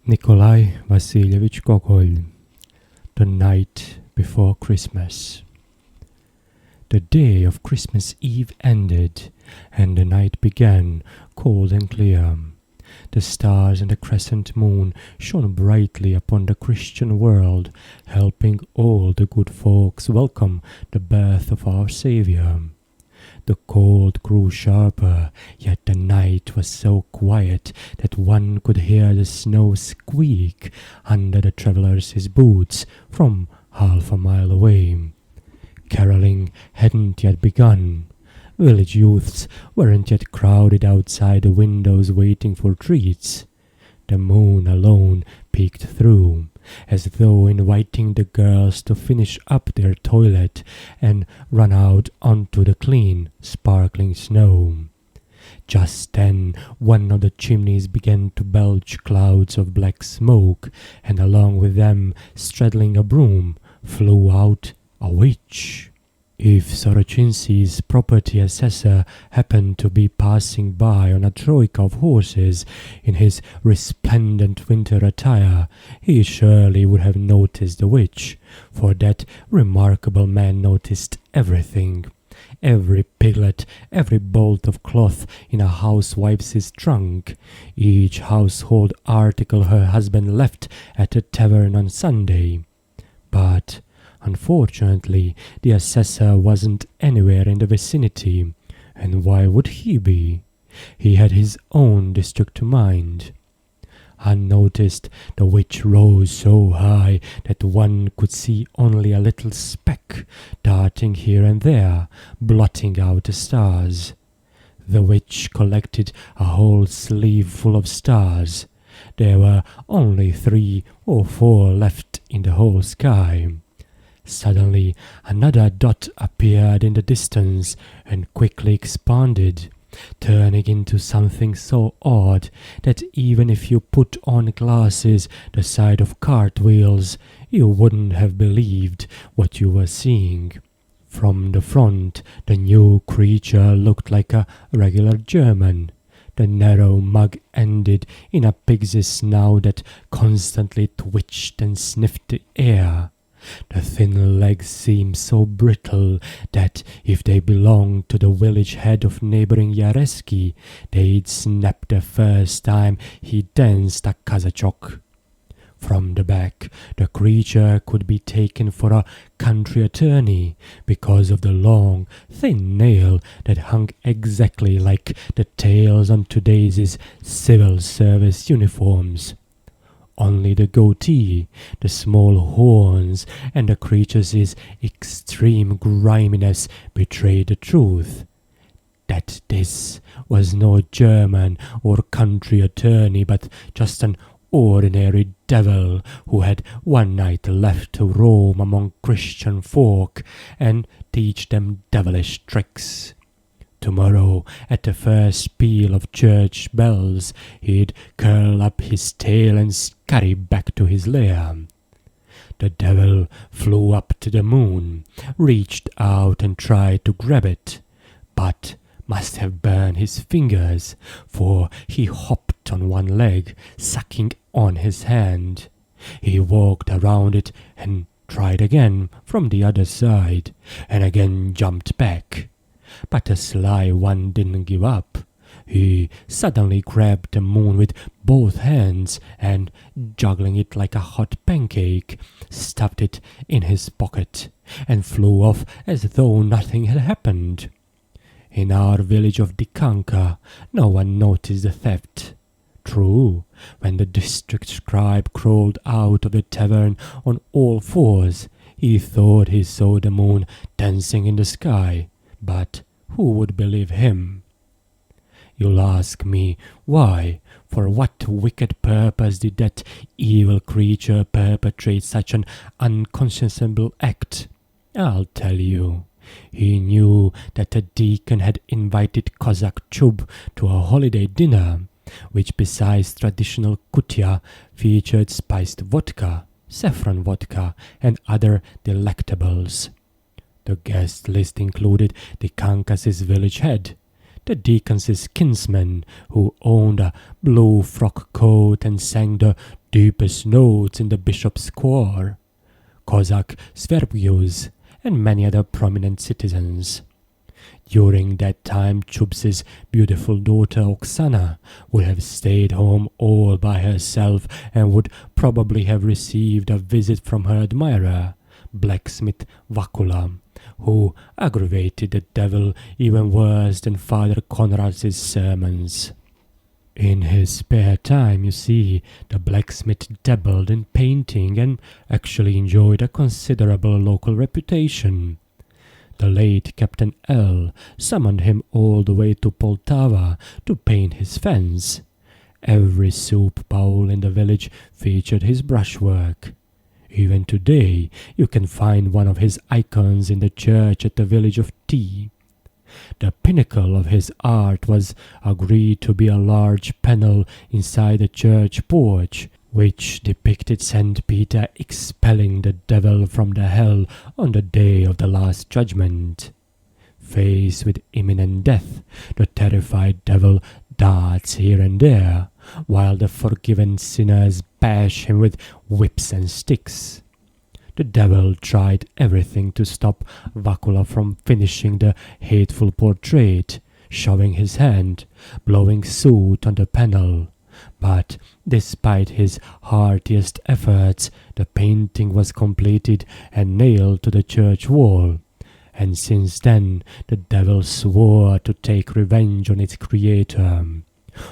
Nikolai Gogol, The Night Before Christmas. The day of Christmas Eve ended, and the night began, cold and clear. The stars and the crescent moon shone brightly upon the Christian world, helping all the good folks welcome the birth of our Saviour. The cold grew sharper, yet the night was so quiet that one could hear the snow squeak under the travellers' boots from half a mile away. Caroling hadn't yet begun. Village youths weren't yet crowded outside the windows waiting for treats. The moon alone peeked through, as though inviting the girls to finish up their toilet and run out onto the clean, sparkling snow. Just then, one of the chimneys began to belch clouds of black smoke, and along with them, straddling a broom, flew out a witch. If Sorochinsky's property assessor happened to be passing by on a troika of horses in his resplendent winter attire, he surely would have noticed the witch, for that remarkable man noticed everything. Every piglet, every bolt of cloth in a housewife's trunk, each household article her husband left at the tavern on Sunday. But unfortunately, the assessor wasn't anywhere in the vicinity, and why would he be? He had his own district to mind. Unnoticed, the witch rose so high that one could see only a little speck darting here and there, blotting out the stars. The witch collected a whole sleeve full of stars. There were only 3 or 4 left in the whole sky. Suddenly, another dot appeared in the distance and quickly expanded, turning into something so odd that even if you put on glasses the size of cartwheels, you wouldn't have believed what you were seeing. From the front, the new creature looked like a regular German. The narrow mug ended in a pig's snout that constantly twitched and sniffed the air. The thin legs seemed so brittle that if they belonged to the village head of neighboring Yareski, they'd snap the first time he danced a kazachok. From the back, the creature could be taken for a country attorney because of the long, thin nail that hung exactly like the tails on today's civil service uniforms. Only the goatee, the small horns, and the creature's extreme griminess betrayed the truth. That this was no German or country attorney, but just an ordinary devil who had one night left to roam among Christian folk and teach them devilish tricks. Tomorrow, at the first peal of church bells, he'd curl up his tail and scurry back to his lair. The devil flew up to the moon, reached out and tried to grab it, but must have burned his fingers, for he hopped on one leg, sucking on his hand. He walked around it and tried again from the other side, and again jumped back. But the sly one didn't give up. He suddenly grabbed the moon with both hands and, juggling it like a hot pancake, stuffed it in his pocket and flew off as though nothing had happened. In our village of Dikanka, no one noticed the theft. True, when the district scribe crawled out of the tavern on all fours, he thought he saw the moon dancing in the sky. But who would believe him? You'll ask me, why, for what wicked purpose did that evil creature perpetrate such an unconscionable act? I'll tell you. He knew that the deacon had invited Cossack Chub to a holiday dinner, which besides traditional kutia featured spiced vodka, saffron vodka, and other delectables. The guest list included Dikanka's village head, the deacon's kinsman, who owned a blue frock coat and sang the deepest notes in the bishop's choir, Kozak Svergius, and many other prominent citizens. During that time, Chub's beautiful daughter Oksana would have stayed home all by herself and would probably have received a visit from her admirer, blacksmith Vakula, who aggravated the devil even worse than Father Konrad's sermons. In his spare time, you see, the blacksmith dabbled in painting and actually enjoyed a considerable local reputation. The late Captain L summoned him all the way to Poltava to paint his fence. Every soup bowl in the village featured his brushwork. Even today, you can find one of his icons in the church at the village of T. The pinnacle of his art was agreed to be a large panel inside the church porch, which depicted St. Peter expelling the devil from the hell on the day of the Last Judgment. Faced with imminent death, the terrified devil darts here and there, while the forgiven sinners bash him with whips and sticks. The devil tried everything to stop Vakula from finishing the hateful portrait, shoving his hand, blowing soot on the panel. But despite his heartiest efforts, the painting was completed and nailed to the church wall. And since then, the devil swore to take revenge on its creator.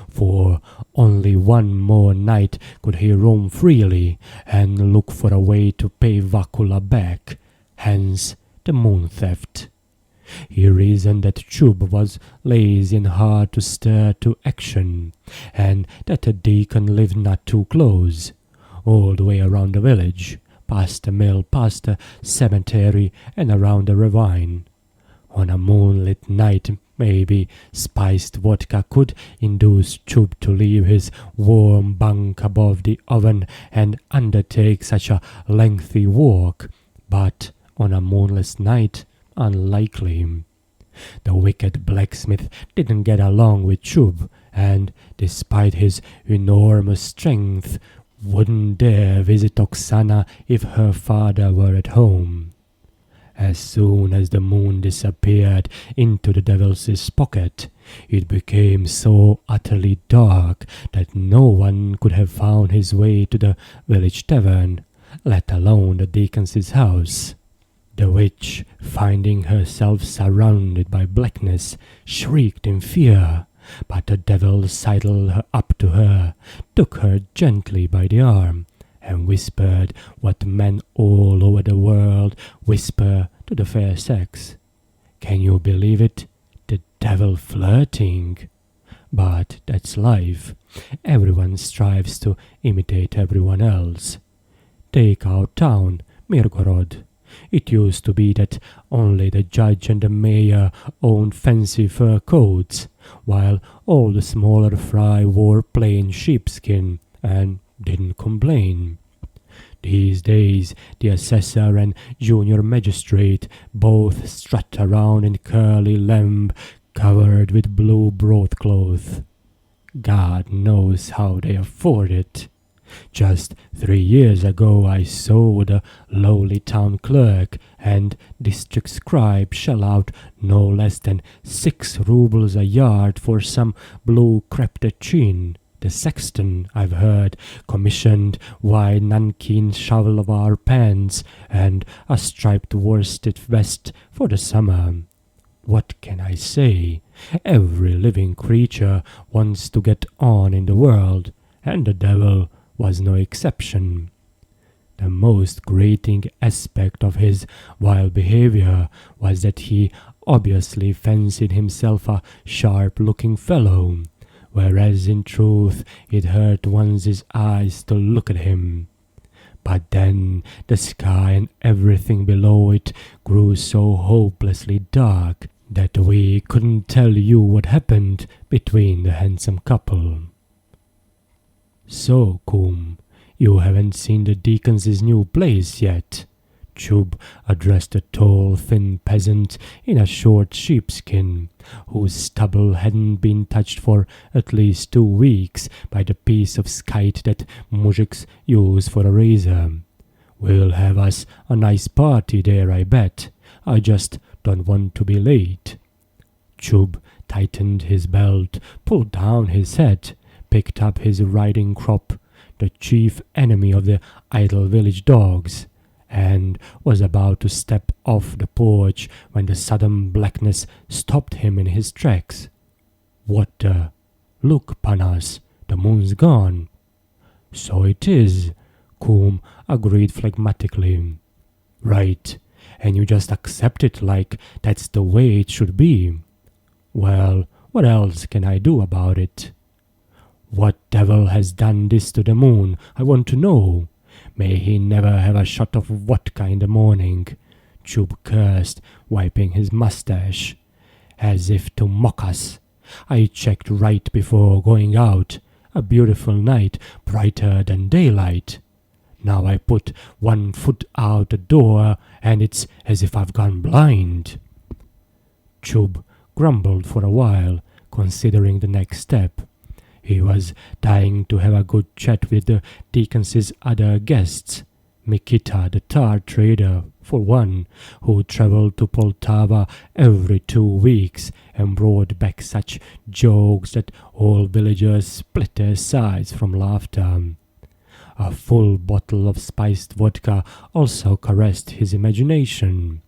For only one more night could he roam freely and look for a way to pay Vakula back, hence the moon theft. He reasoned that Chub was lazy and hard to stir to action, and that the deacon lived not too close, all the way around the village, past the mill, past the cemetery, and around the ravine. On a moonlit night, maybe spiced vodka could induce Chub to leave his warm bunk above the oven and undertake such a lengthy walk, but on a moonless night, unlikely. The wicked blacksmith didn't get along with Chub, and despite his enormous strength, wouldn't dare visit Oksana if her father were at home. As soon as the moon disappeared into the devil's pocket, it became so utterly dark that no one could have found his way to the village tavern, let alone the deacon's house. The witch, finding herself surrounded by blackness, shrieked in fear, but the devil sidled her up to her, took her gently by the arm, and whispered what men all over the world whisper to the fair sex. Can you believe it? The devil flirting. But that's life. Everyone strives to imitate everyone else. Take our town, Mirgorod. It used to be that only the judge and the mayor owned fancy fur coats, while all the smaller fry wore plain sheepskin and didn't complain. These days, the assessor and junior magistrate both strut around in curly lamb covered with blue broadcloth. God knows how they afford it. Just 3 years ago I saw the lowly town clerk and district scribe shell out no less than 6 rubles a yard for some blue creptachin. The sexton, I've heard, commissioned wide nankeen shalwar pants and a striped worsted vest for the summer. What can I say? Every living creature wants to get on in the world, and the devil was no exception. The most grating aspect of his vile behavior was that he obviously fancied himself a sharp-looking fellow, whereas in truth it hurt one's eyes to look at him. But then the sky and everything below it grew so hopelessly dark that we couldn't tell you what happened between the handsome couple. So, Coom, you haven't seen the deacon's new place yet? Chub addressed a tall, thin peasant in a short sheepskin, whose stubble hadn't been touched for at least 2 weeks by the piece of skite that mujiks use for a razor. "We'll have us a nice party there, I bet. I just don't want to be late." Chub tightened his belt, pulled down his hat, picked up his riding crop, the chief enemy of the idle village dogs, and was about to step off the porch when the sudden blackness stopped him in his tracks. "What the? Look, Panas, the moon's gone." "So it is," Coombe agreed phlegmatically. "Right, and you just accept it like that's the way it should be." "Well, what else can I do about it?" "What devil has done this to the moon, I want to know. May he never have a shot of vodka in the morning," Chub cursed, wiping his mustache. "As if to mock us. I checked right before going out. A beautiful night, brighter than daylight. Now I put one foot out the door, and it's as if I've gone blind." Chub grumbled for a while, considering the next step. He was dying to have a good chat with the Dikan's other guests, Mikita the tar trader, for one, who travelled to Poltava every 2 weeks and brought back such jokes that all villagers split their sides from laughter. A full bottle of spiced vodka also caressed his imagination.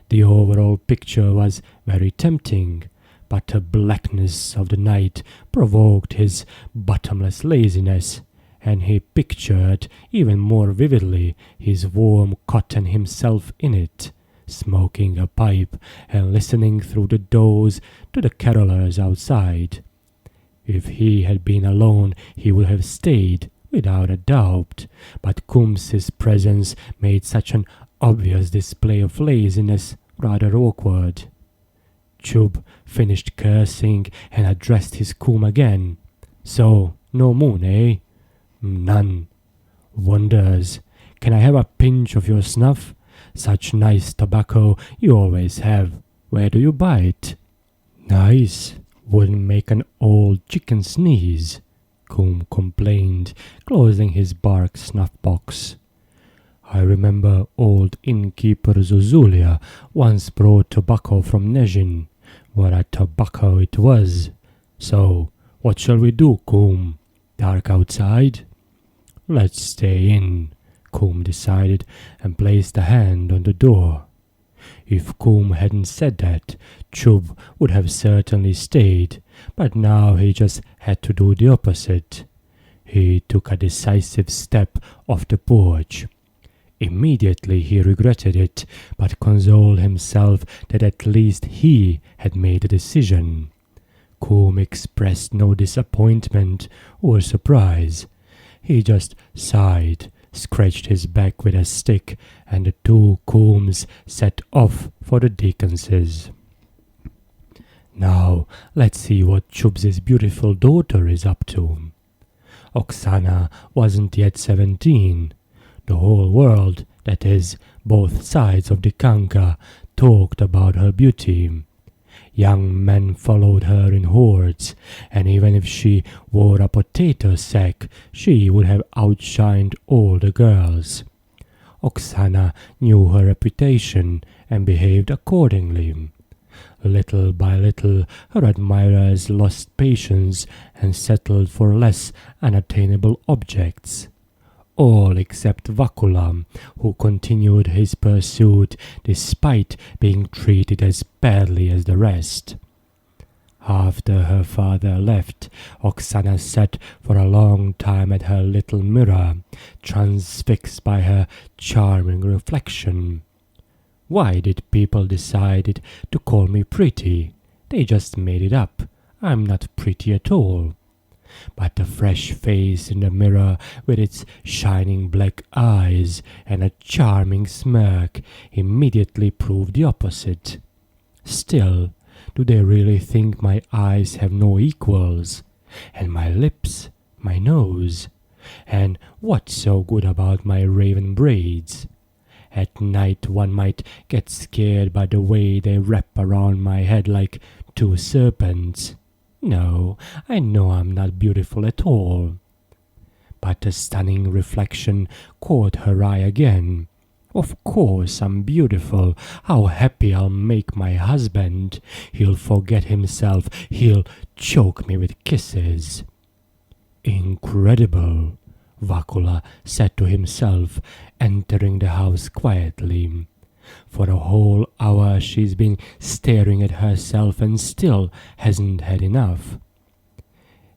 The overall picture was very tempting, but the blackness of the night provoked his bottomless laziness, and he pictured even more vividly his warm cot and himself in it, smoking a pipe and listening through the doors to the carolers outside. If he had been alone, he would have stayed, without a doubt, but Coombe's presence made such an obvious display of laziness rather awkward. Chub finished cursing and addressed his Coombe again. "So, no moon, eh?" "None." "Wonders. Can I have a pinch of your snuff? Such nice tobacco you always have. Where do you buy it?" "Nice. Wouldn't make an old chicken sneeze," Coombe complained, closing his bark snuff box. "I remember old innkeeper Zuzulia once brought tobacco from Nezhin. What a tobacco it was. So, what shall we do, Coombe? Dark outside?" "Let's stay in," Coombe decided, and placed a hand on the door. If Coombe hadn't said that, Chub would have certainly stayed, but now he just had to do the opposite. He took a decisive step off the porch. Immediately he regretted it, but consoled himself that at least he had made a decision. Coombe expressed no disappointment or surprise. He just sighed, scratched his back with a stick, and the two Coombes set off for the Dikan's. "Now, let's see what Chub's beautiful daughter is up to." Oksana wasn't yet 17. The whole world, that is, both sides of Dikanka, talked about her beauty. Young men followed her in hordes, and even if she wore a potato sack, she would have outshined all the girls. Oksana knew her reputation and behaved accordingly. Little by little, her admirers lost patience and settled for less unattainable objects. All except Vakula, who continued his pursuit despite being treated as badly as the rest. After her father left, Oksana sat for a long time at her little mirror, transfixed by her charming reflection. Why did people decide to call me pretty? They just made it up. I'm not pretty at all. But the fresh face in the mirror, with its shining black eyes and a charming smirk, immediately proved the opposite. Still, do they really think my eyes have no equals? And my lips, my nose? And what's so good about my raven braids? At night one might get scared by the way they wrap around my head like two serpents. No, I know I'm not beautiful at all. But a stunning reflection caught her eye again. Of course I'm beautiful. How happy I'll make my husband. He'll forget himself. He'll choke me with kisses. Incredible, Vakula said to himself, entering the house quietly. For a whole hour she's been staring at herself and still hasn't had enough.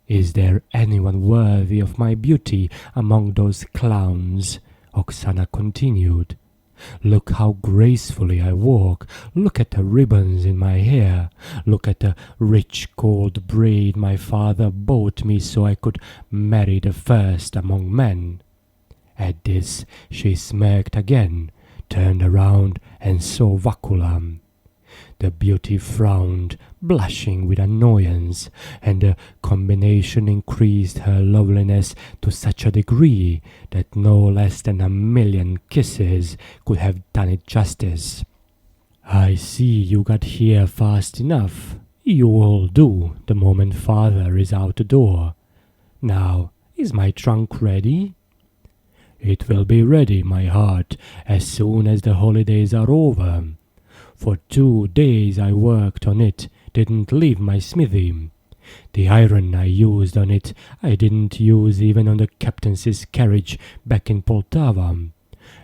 Is there anyone worthy of my beauty among those clowns? Oksana continued. Look how gracefully I walk. Look at the ribbons in my hair. Look at the rich gold braid my father bought me so I could marry the first among men. At this she smirked again, turned around and saw Vakula. The beauty frowned, blushing with annoyance, and the combination increased her loveliness to such a degree that no less than 1,000,000 kisses could have done it justice. I see you got here fast enough. You will do the moment father is out the door. Now, is my trunk ready? It will be ready, my heart, as soon as the holidays are over. For 2 days I worked on it, didn't leave my smithy. The iron I used on it I didn't use even on the captain's carriage back in Poltava.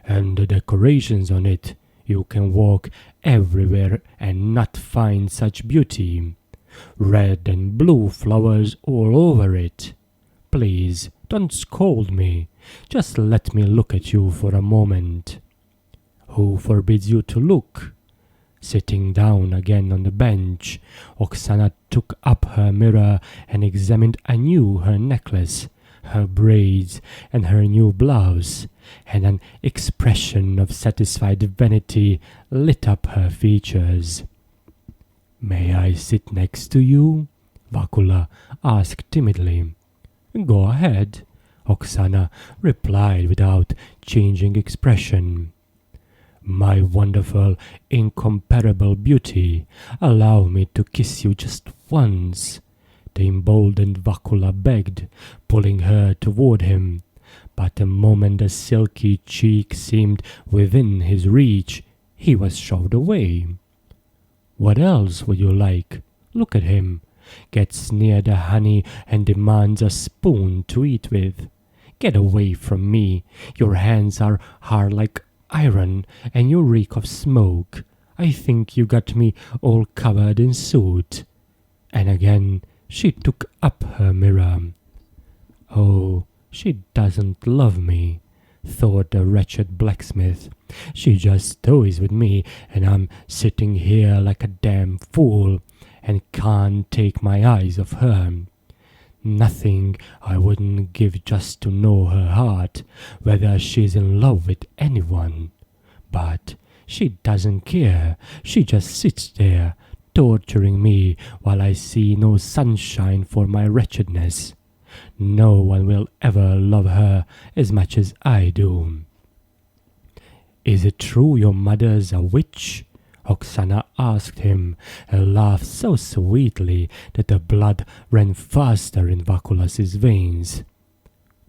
And the decorations on it, you can walk everywhere and not find such beauty. Red and blue flowers all over it. Please, don't scold me. Just let me look at you for a moment. Who forbids you to look? Sitting down again on the bench, Oksana took up her mirror and examined anew her necklace, her braids, and her new blouse, and an expression of satisfied vanity lit up her features. May I sit next to you? Vakula asked timidly. Go ahead, Oksana replied without changing expression. My wonderful, incomparable beauty, allow me to kiss you just once, the emboldened Vakula begged, pulling her toward him. But the moment the silky cheek seemed within his reach, he was shoved away. What else would you like? Look at him. Gets near the honey and demands a spoon to eat with. Get away from me. Your hands are hard like iron, and you reek of smoke. I think you got me all covered in soot. And again she took up her mirror. Oh, she doesn't love me, thought the wretched blacksmith. She just toys with me, and I'm sitting here like a damn fool, and can't take my eyes off her. Nothing I wouldn't give just to know her heart, whether she's in love with anyone. But she doesn't care. She just sits there, torturing me while I see no sunshine for my wretchedness. No one will ever love her as much as I do. Is it true your mother's a witch? Oksana asked him, and laughed so sweetly that the blood ran faster in Vakulas's veins.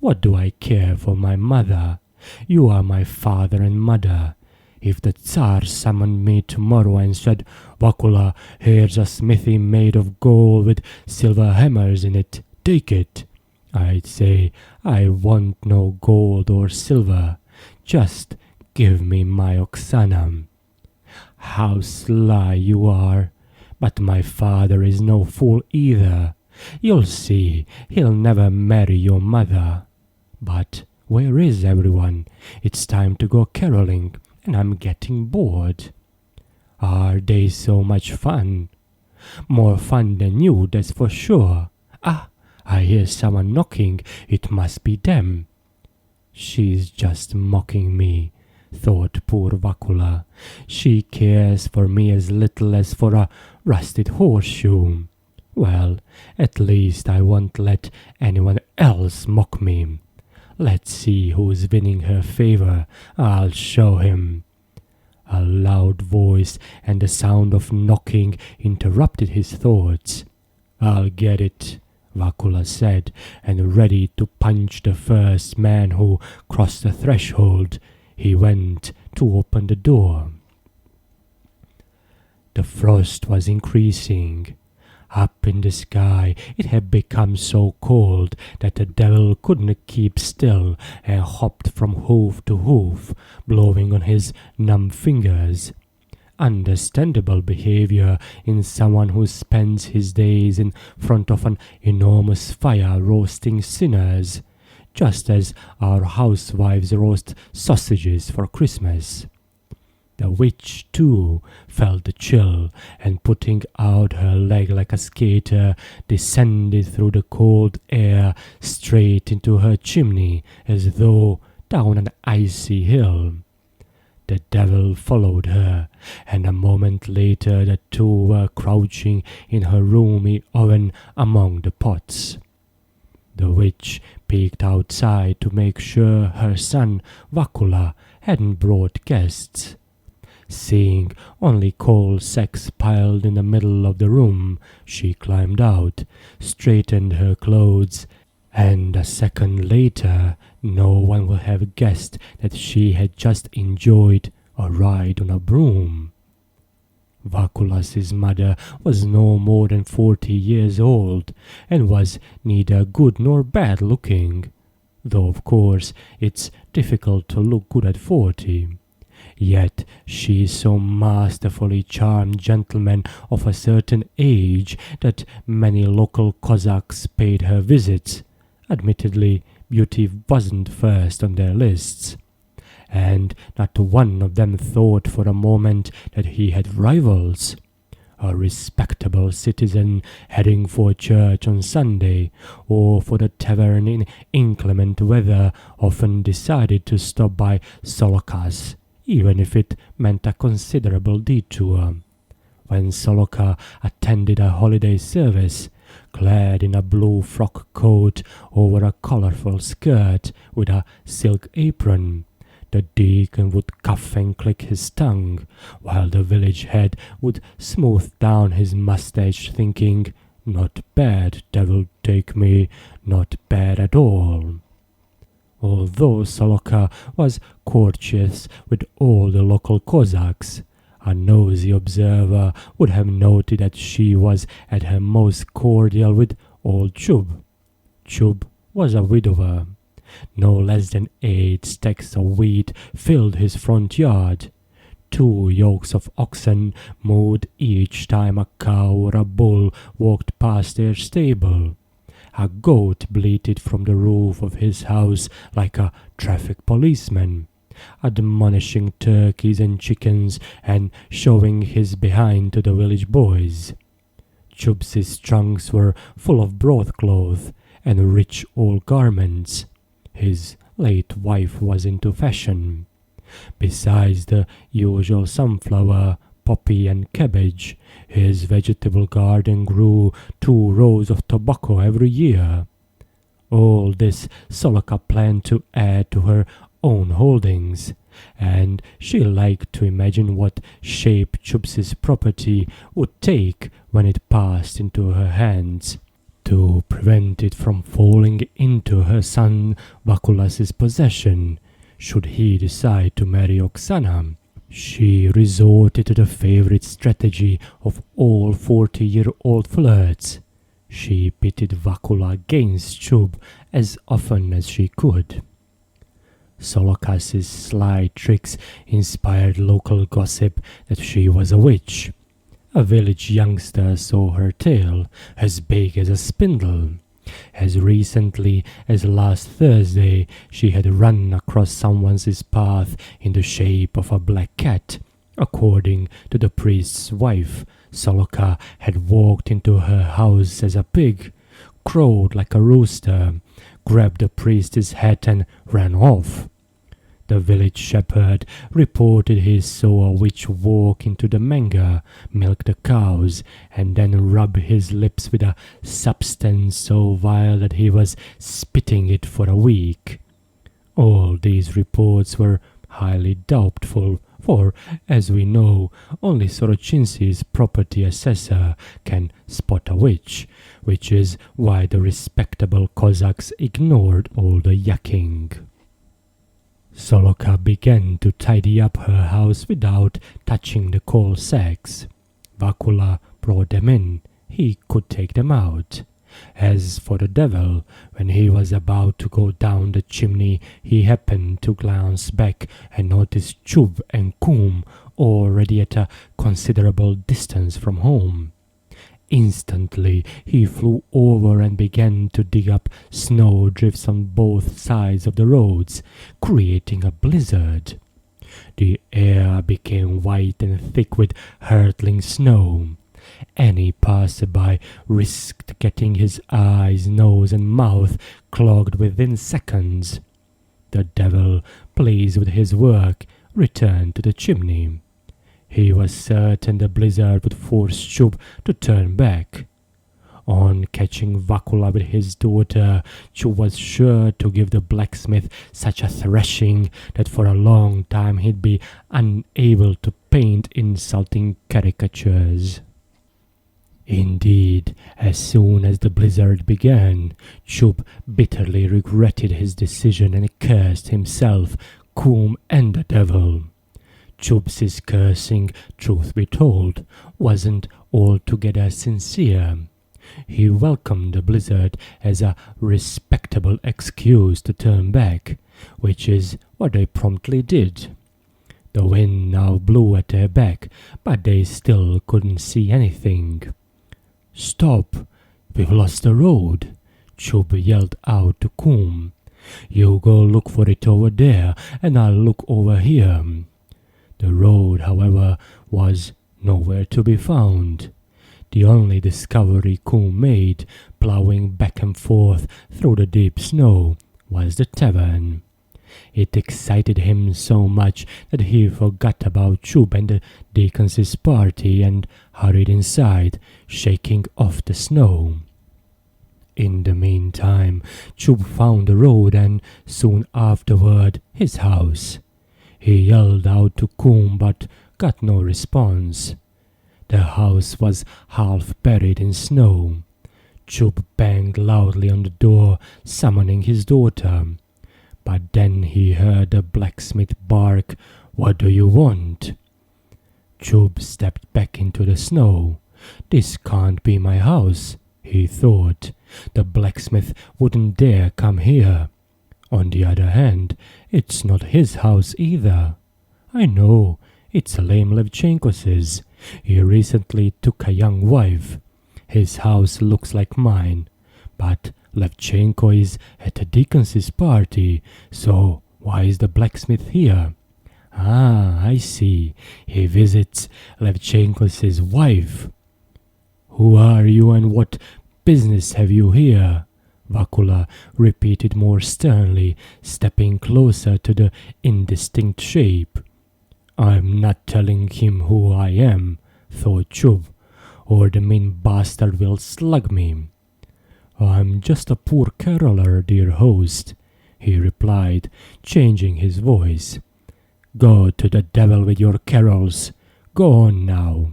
What do I care for my mother? You are my father and mother. If the Tsar summoned me tomorrow and said, Vakula, here's a smithy made of gold with silver hammers in it, take it, I'd say, I want no gold or silver. Just give me my Oksana. How sly you are! But my father is no fool either. You'll see, he'll never marry your mother. But where is everyone? It's time to go caroling, and I'm getting bored. Are they so much fun? More fun than you, that's for sure. Ah, I hear someone knocking. It must be them. She's just mocking me, thought poor Vakula. She cares for me as little as for a rusted horseshoe. Well, at least I won't let anyone else mock me. Let's see who's winning her favor. I'll show him. A loud voice and the sound of knocking interrupted his thoughts. "I'll get it," Vakula said, and ready to punch the first man who crossed the threshold, he went to open the door. The frost was increasing. Up in the sky it had become so cold that the devil couldn't keep still and hopped from hoof to hoof, blowing on his numb fingers. Understandable behavior in someone who spends his days in front of an enormous fire roasting sinners, just as our housewives roast sausages for Christmas. The witch, too, felt the chill, and putting out her leg like a skater, descended through the cold air straight into her chimney, as though down an icy hill. The devil followed her, and a moment later the two were crouching in her roomy oven among the pots. The witch peeked outside to make sure her son, Vakula, hadn't brought guests. Seeing only coal sacks piled in the middle of the room, she climbed out, straightened her clothes, and a second later no one would have guessed that she had just enjoyed a ride on a broom. Vakulas's mother was no more than 40 years old, and was neither good nor bad looking, though of course it's difficult to look good at 40. Yet she so masterfully charmed gentlemen of a certain age that many local Cossacks paid her visits. Admittedly, beauty wasn't first on their lists, and not one of them thought for a moment that he had rivals. A respectable citizen heading for church on Sunday or for the tavern in inclement weather often decided to stop by Soloka's, even if it meant a considerable detour. When Soloka attended a holiday service, clad in a blue frock coat over a colorful skirt with a silk apron, the deacon would cough and click his tongue, while the village head would smooth down his mustache, thinking, "Not bad, devil take me, not bad at all." Although Soloka was courteous with all the local Cossacks, a nosy observer would have noted that she was at her most cordial with old Chub. Chub was a widower. No less than 8 stacks of wheat filled his front yard. 2 yokes of oxen mooed each time a cow or a bull walked past their stable. A goat bleated from the roof of his house like a traffic policeman, admonishing turkeys and chickens and showing his behind to the village boys. Chubs's trunks were full of broadcloth and rich old garments. His late wife was into fashion. Besides the usual sunflower, poppy and cabbage, his vegetable garden grew 2 rows of tobacco every year. All this Soloka planned to add to her own holdings, and she liked to imagine what shape Chubs's property would take when it passed into her hands. To prevent it from falling into her son Vakulas's possession, should he decide to marry Oksana, she resorted to the favorite strategy of all 40-year-old flirts. She pitted Vakula against Chub as often as she could. Solokas's sly tricks inspired local gossip that she was a witch. A village youngster saw her tail, as big as a spindle. As recently as last Thursday, she had run across someone's path in the shape of a black cat. According to the priest's wife, Soloka had walked into her house as a pig, crowed like a rooster, grabbed the priest's hat and ran off. The village shepherd reported he saw a witch walk into the manga, milk the cows, and then rub his lips with a substance so vile that he was spitting it for a week. All these reports were highly doubtful for, as we know, only Sorochinsky's property assessor can spot a witch, which is why the respectable Cossacks ignored all the yakking. Soloka began to tidy up her house without touching the coal sacks. Vakula brought them in. He could take them out. As for the devil, when he was about to go down the chimney, he happened to glance back and noticed Chub and Kum already at a considerable distance from home. Instantly he flew over and began to dig up snow drifts on both sides of the roads, creating a blizzard. The air became white and thick with hurtling snow. Any passerby risked getting his eyes, nose, and mouth clogged within seconds. The devil, pleased with his work, returned to the chimney. He was certain the blizzard would force Chub to turn back. On catching Vakula with his daughter, Chub was sure to give the blacksmith such a thrashing that for a long time he'd be unable to paint insulting caricatures. Indeed, as soon as the blizzard began, Chub bitterly regretted his decision and cursed himself, Kum, and the devil. Chub's cursing, truth be told, wasn't altogether sincere. He welcomed the blizzard as a respectable excuse to turn back, which is what they promptly did. The wind now blew at their back, but they still couldn't see anything. "Stop! We've lost the road!" Chub yelled out to Kum. "You go look for it over there, and I'll look over here." The road, however, was nowhere to be found. The only discovery Kum made, ploughing back and forth through the deep snow, was the tavern. It excited him so much that he forgot about Chub and the Dikanka's party and hurried inside, shaking off the snow. In the meantime, Chub found the road and soon afterward his house. He yelled out to Kum but got no response. The house was half buried in snow. Chub banged loudly on the door, summoning his daughter. But then he heard the blacksmith bark, "What do you want?" Chub stepped back into the snow. "This can't be my house," he thought. "The blacksmith wouldn't dare come here. On the other hand, it's not his house either. I know, it's lame Levchenkos's. He recently took a young wife. His house looks like mine, but Levchenko is at the Dikanka's party, so why is the blacksmith here? Ah, I see. He visits Levchenko's wife. Who are you and what business have you here?" Vakula repeated more sternly, stepping closer to the indistinct shape. "I'm not telling him who I am," thought Chub, "or the mean bastard will slug me." "I'm just a poor caroller, dear host," he replied, changing his voice. "Go to the devil with your carols. Go on now."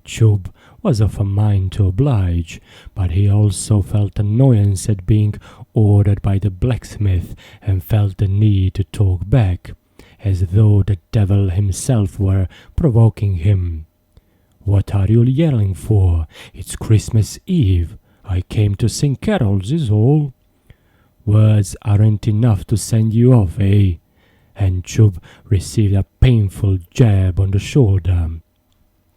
Chub was of a mind to oblige, but he also felt annoyance at being ordered by the blacksmith and felt the need to talk back, as though the devil himself were provoking him. "What are you yelling for? It's Christmas Eve. I came to sing carols is all." "Words aren't enough to send you off, eh?" And Chub received a painful jab on the shoulder.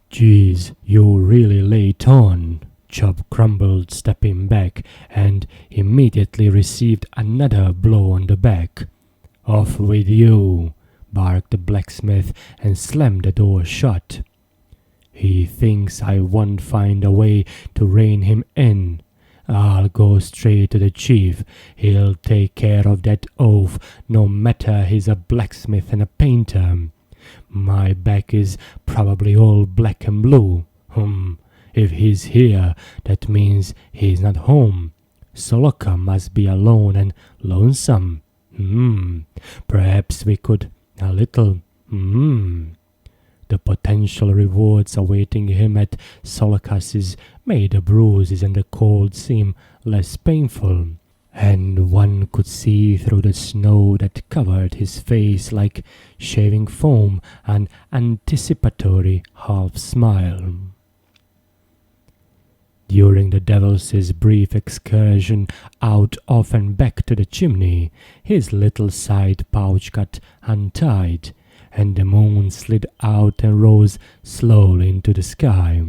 "Geez, you really late on," Chub grumbled, stepping back, and immediately received another blow on the back. "Off with you," barked the blacksmith and slammed the door shut. "He thinks I won't find a way to rein him in. I'll go straight to the chief. He'll take care of that oaf, no matter he's a blacksmith and a painter. My back is probably all black and blue. If he's here, that means he's not home. Soloka must be alone and lonesome. Perhaps we could a little The potential rewards awaiting him at Solokas's made the bruises and the cold seem less painful, and one could see through the snow that covered his face like shaving foam an anticipatory half-smile. During the devil's brief excursion out of and back to the chimney, his little side pouch got untied, and the moon slid out and rose slowly into the sky.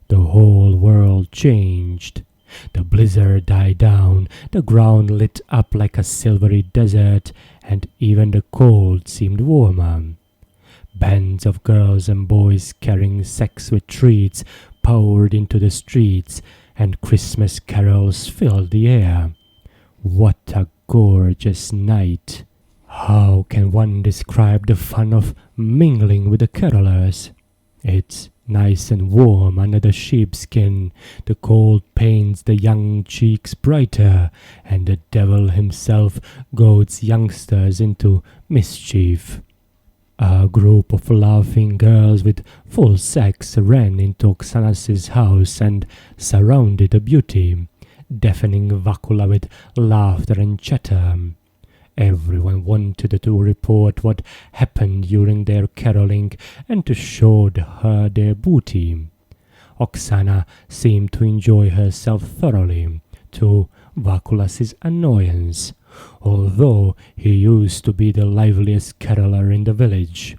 The whole world changed. The blizzard died down, the ground lit up like a silvery desert, and even the cold seemed warmer. Bands of girls and boys carrying sacks with treats poured into the streets, and Christmas carols filled the air. What a gorgeous night! How can one describe the fun of mingling with the carolers? It's nice and warm under the sheepskin, the cold paints the young cheeks brighter, and the devil himself goads youngsters into mischief. A group of laughing girls with full sacks ran into Oksana's house and surrounded the beauty, deafening Vakula with laughter and chatter. Everyone wanted to report what happened during their caroling and to show her their booty. Oksana seemed to enjoy herself thoroughly, to Vakula's annoyance, although he used to be the liveliest caroler in the village.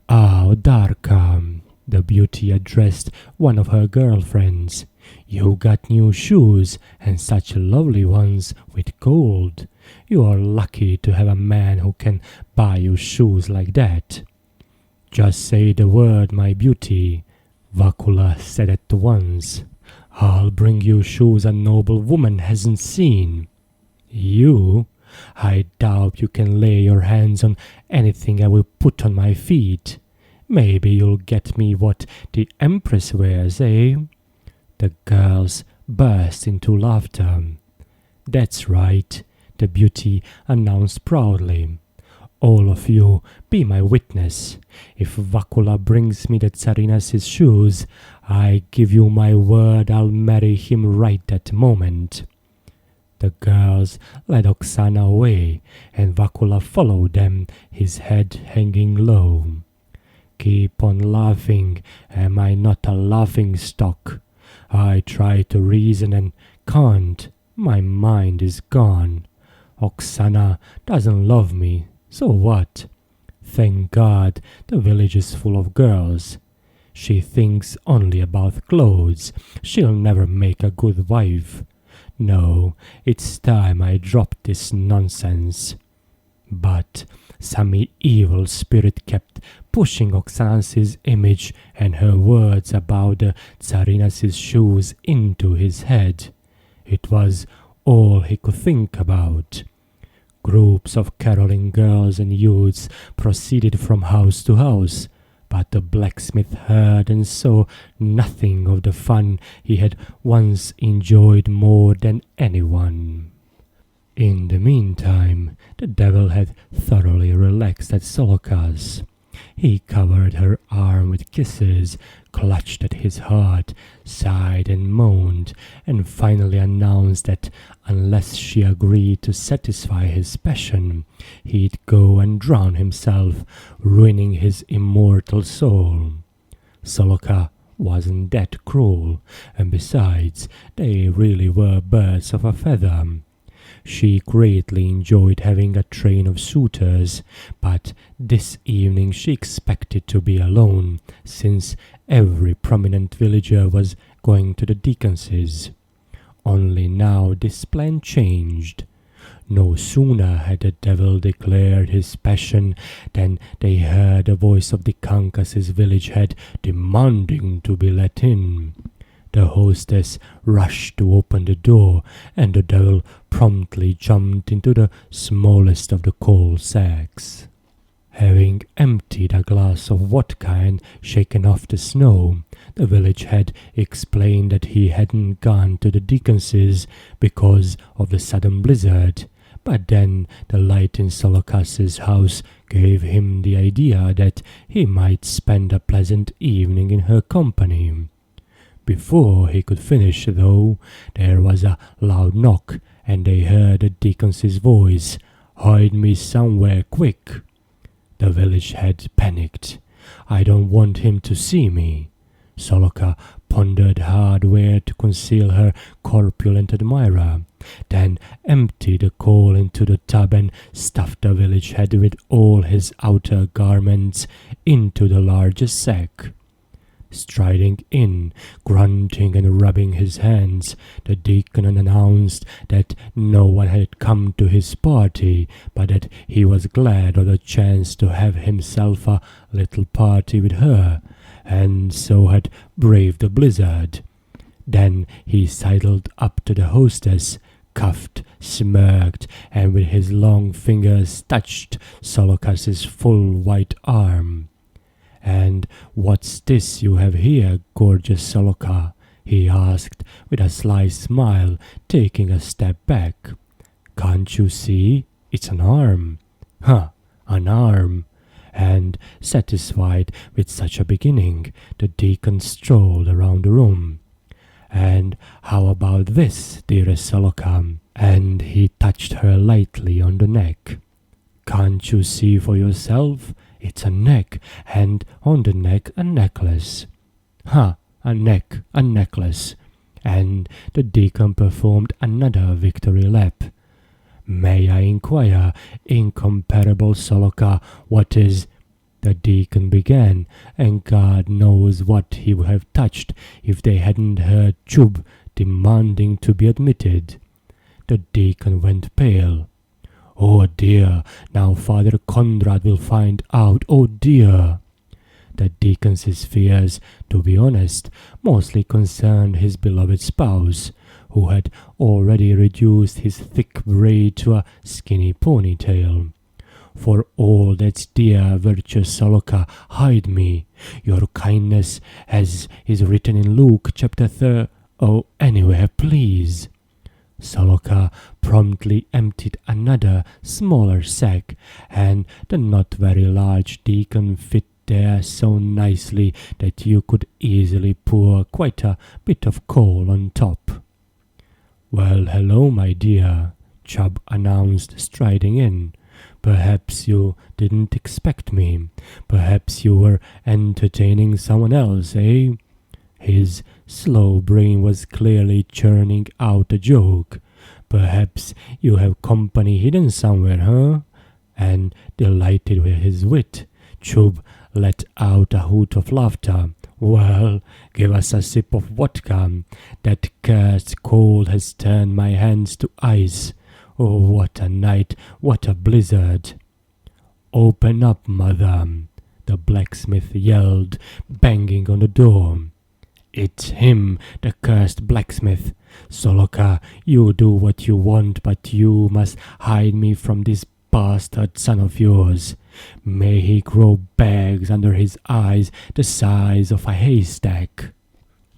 "Ah, Darka," the beauty addressed one of her girlfriends, "you got new shoes, and such lovely ones with gold. You are lucky to have a man who can buy you shoes like that." "Just say the word, my beauty," Vakula said at once. "I'll bring you shoes a noble woman hasn't seen." "You? I doubt you can lay your hands on anything I will put on my feet. Maybe you'll get me what the Empress wears, eh?" The girls burst into laughter. "That's right," the beauty announced proudly. "All of you, be my witness. If Vakula brings me the Tsarina's shoes, I give you my word I'll marry him right that moment." The girls led Oksana away, and Vakula followed them, his head hanging low. "Keep on laughing. Am I not a laughing stock? I try to reason and can't. My mind is gone. Oksana doesn't love me, so what? Thank God the village is full of girls. She thinks only about clothes. She'll never make a good wife. No, it's time I dropped this nonsense." But some evil spirit kept pushing Oksana's image and her words about the Tsarina's shoes into his head. It was all he could think about. Groups of caroling girls and youths proceeded from house to house, but the blacksmith heard and saw nothing of the fun he had once enjoyed more than anyone. In the meantime, the devil had thoroughly relaxed at Soloka's. He covered her arm with kisses, clutched at his heart, sighed and moaned, and finally announced that unless she agreed to satisfy his passion, he'd go and drown himself, ruining his immortal soul. Soloka wasn't that cruel, and besides, they really were birds of a feather. She greatly enjoyed having a train of suitors, but this evening she expected to be alone, since every prominent villager was going to the Dikanses. Only now this plan changed. No sooner had the devil declared his passion than they heard the voice of Dikanka's village head demanding to be let in. The hostess rushed to open the door, and the devil promptly jumped into the smallest of the coal sacks. Having emptied a glass of vodka and shaken off the snow, the village head explained that he hadn't gone to the Dikanses because of the sudden blizzard, But then the light in Solokas's house gave him the idea that he might spend a pleasant evening in her company. Before he could finish, though, there was a loud knock, and they heard the deacon's voice, "Hide me somewhere, quick!" The village head panicked. "I don't want him to see me." Soloka pondered hard where to conceal her corpulent admirer, then emptied the coal into the tub and stuffed the village head with all his outer garments into the largest sack. Striding in, grunting and rubbing his hands, the deacon announced that no one had come to his party, but that he was glad of the chance to have himself a little party with her, and so had braved the blizzard. Then he sidled up to the hostess, coughed, smirked, and with his long fingers touched Solokas's full white arm. "And what's this you have here, gorgeous Soloka?" he asked with a sly smile, taking a step back. "Can't you see? It's an arm." "Huh, an arm." And satisfied with such a beginning, the deacon strolled around the room. "And how about this, dearest Soloka?" And he touched her lightly on the neck. "Can't you see for yourself? It's a neck, and on the neck a necklace." "Ha, a neck, a necklace." And the deacon performed another victory lap. "May I inquire, incomparable Soloka, what is—" the deacon began, and God knows what he would have touched if they hadn't heard Chub demanding to be admitted. The deacon went pale. "Oh dear, now Father Konrad will find out, oh dear." The deacon's fears, to be honest, mostly concerned his beloved spouse, who had already reduced his thick braid to a skinny ponytail. "For all that's dear, virtuous Soloka, hide me. Your kindness, as is written in Luke chapter 3. Oh, anywhere, please." Soloka promptly emptied another, smaller sack, and the not very large deacon fit there so nicely that you could easily pour quite a bit of coal on top. "Well, hello, my dear," Chub announced, striding in. "Perhaps you didn't expect me. Perhaps you were entertaining someone else, eh?" His slow brain was clearly churning out a joke. "Perhaps you have company hidden somewhere, huh?" And delighted with his wit, Chub let out a hoot of laughter. "Well, give us a sip of vodka. That cursed cold has turned my hands to ice. Oh, what a night, what a blizzard." "Open up, mother," the blacksmith yelled, banging on the door. "It's him, the cursed blacksmith. Soloka, you do what you want, but you must hide me from this bastard son of yours. May he grow bags under his eyes the size of a haystack."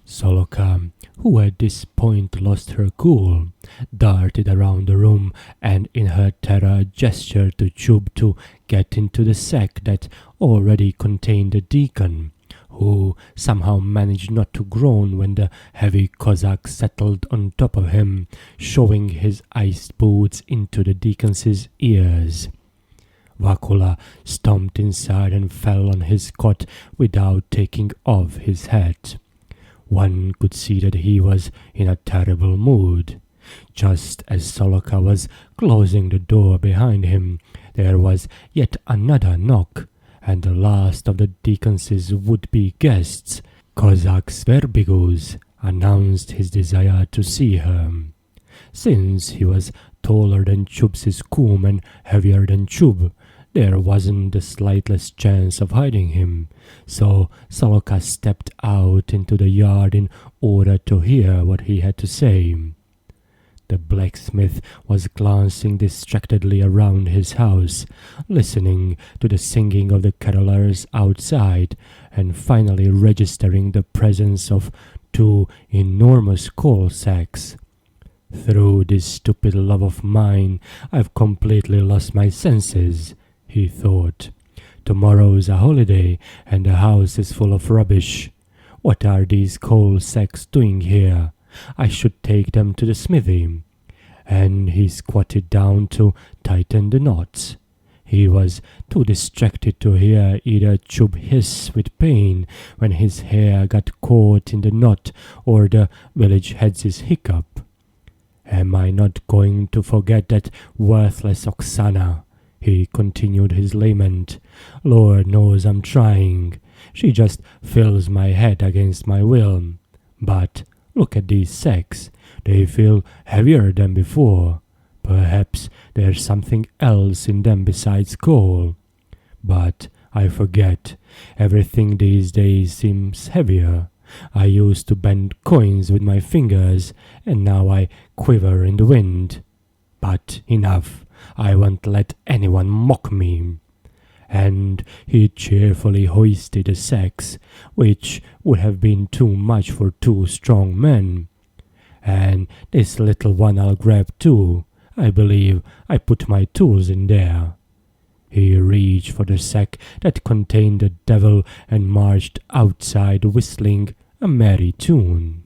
Soloka, who at this point lost her cool, darted around the room and in her terror gestured to Chub to get into the sack that already contained the deacon, who somehow managed not to groan when the heavy Cossack settled on top of him, showing his iced boots into the deacon's ears. Vakula stomped inside and fell on his cot without taking off his hat. One could see that he was in a terrible mood. Just as Soloka was closing the door behind him, there was yet another knock, and the last of the deacon's would-be guests, Kozak Sverbigus, announced his desire to see her. Since he was taller than Chub's coom and heavier than Chub, there wasn't the slightest chance of hiding him, so Soloka stepped out into the yard in order to hear what he had to say. The blacksmith was glancing distractedly around his house, listening to the singing of the carolers outside, and finally registering the presence of two enormous coal sacks. Through this stupid love of mine, I've completely lost my senses, he thought. Tomorrow's a holiday, and the house is full of rubbish. What are these coal sacks doing here? I should take them to the smithy. And he squatted down to tighten the knots. He was too distracted to hear either Chub hiss with pain when his hair got caught in the knot or the village head's hiccup. Am I not going to forget that worthless Oksana? He continued his lament. Lord knows I'm trying. She just fills my head against my will. But look at these sacks. They feel heavier than before. Perhaps there's something else in them besides coal. But I forget. Everything these days seems heavier. I used to bend coins with my fingers, and now I quiver in the wind. But enough. I won't let anyone mock me. And he cheerfully hoisted the sacks, which would have been too much for 2 strong men. And this little one I'll grab too. I believe I put my tools in there. He reached for the sack that contained the devil and marched outside whistling a merry tune.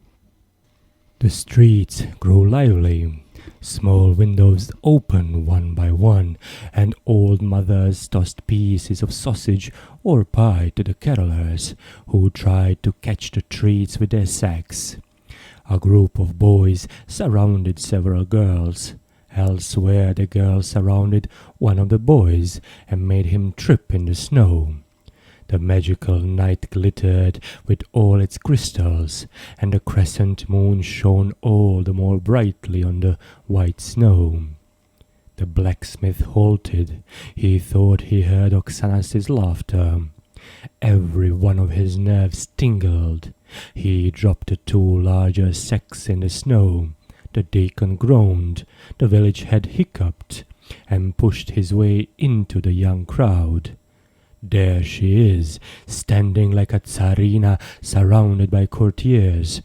The streets grew lively. Small windows opened one by one, and old mothers tossed pieces of sausage or pie to the carolers, who tried to catch the treats with their sacks. A group of boys surrounded several girls. Elsewhere the girls surrounded one of the boys and made him trip in the snow. The magical night glittered with all its crystals, and the crescent moon shone all the more brightly on the white snow. The blacksmith halted. He thought he heard Oksana's laughter. Every one of his nerves tingled. He dropped the 2 larger sacks in the snow. The deacon groaned. The village head hiccuped and pushed his way into the young crowd. There she is, standing like a tsarina surrounded by courtiers.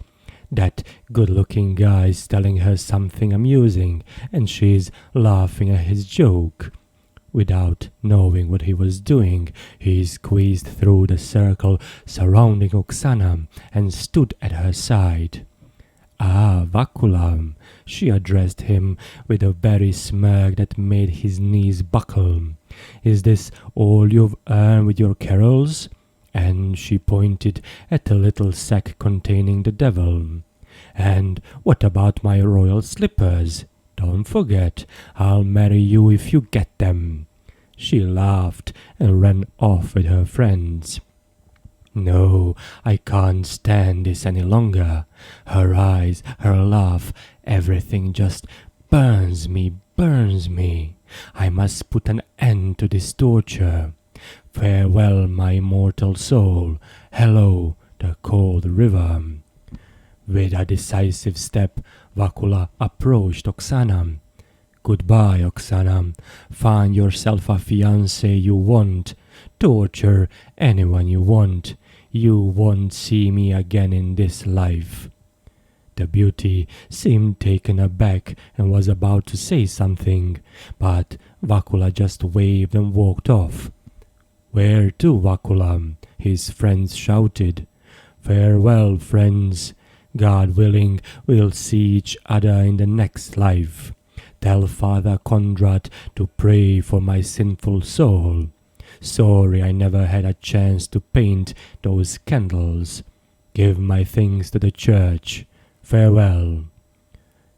That good-looking guy's telling her something amusing, and she's laughing at his joke. Without knowing what he was doing, he squeezed through the circle surrounding Oksana and stood at her side. Ah, Vakula, she addressed him with a very smirk that made his knees buckle. Is this all you've earned with your carols? And she pointed at the little sack containing the devil. And what about my royal slippers? Don't forget, I'll marry you if you get them. She laughed and ran off with her friends. No, I can't stand this any longer. Her eyes, her laugh, everything just burns me. I must put an end to this torture. Farewell, my immortal soul. Hello, the cold river. With a decisive step, Vakula approached Oksana. Goodbye, Oksana. Find yourself a fiancé you want. Torture anyone you want. You won't see me again in this life. The beauty seemed taken aback and was about to say something, but Vakula just waved and walked off. Where to, Vakula? His friends shouted. Farewell, friends. God willing, we'll see each other in the next life. Tell Father Konrad to pray for my sinful soul. Sorry I never had a chance to paint those candles. Give my things to the church. Farewell.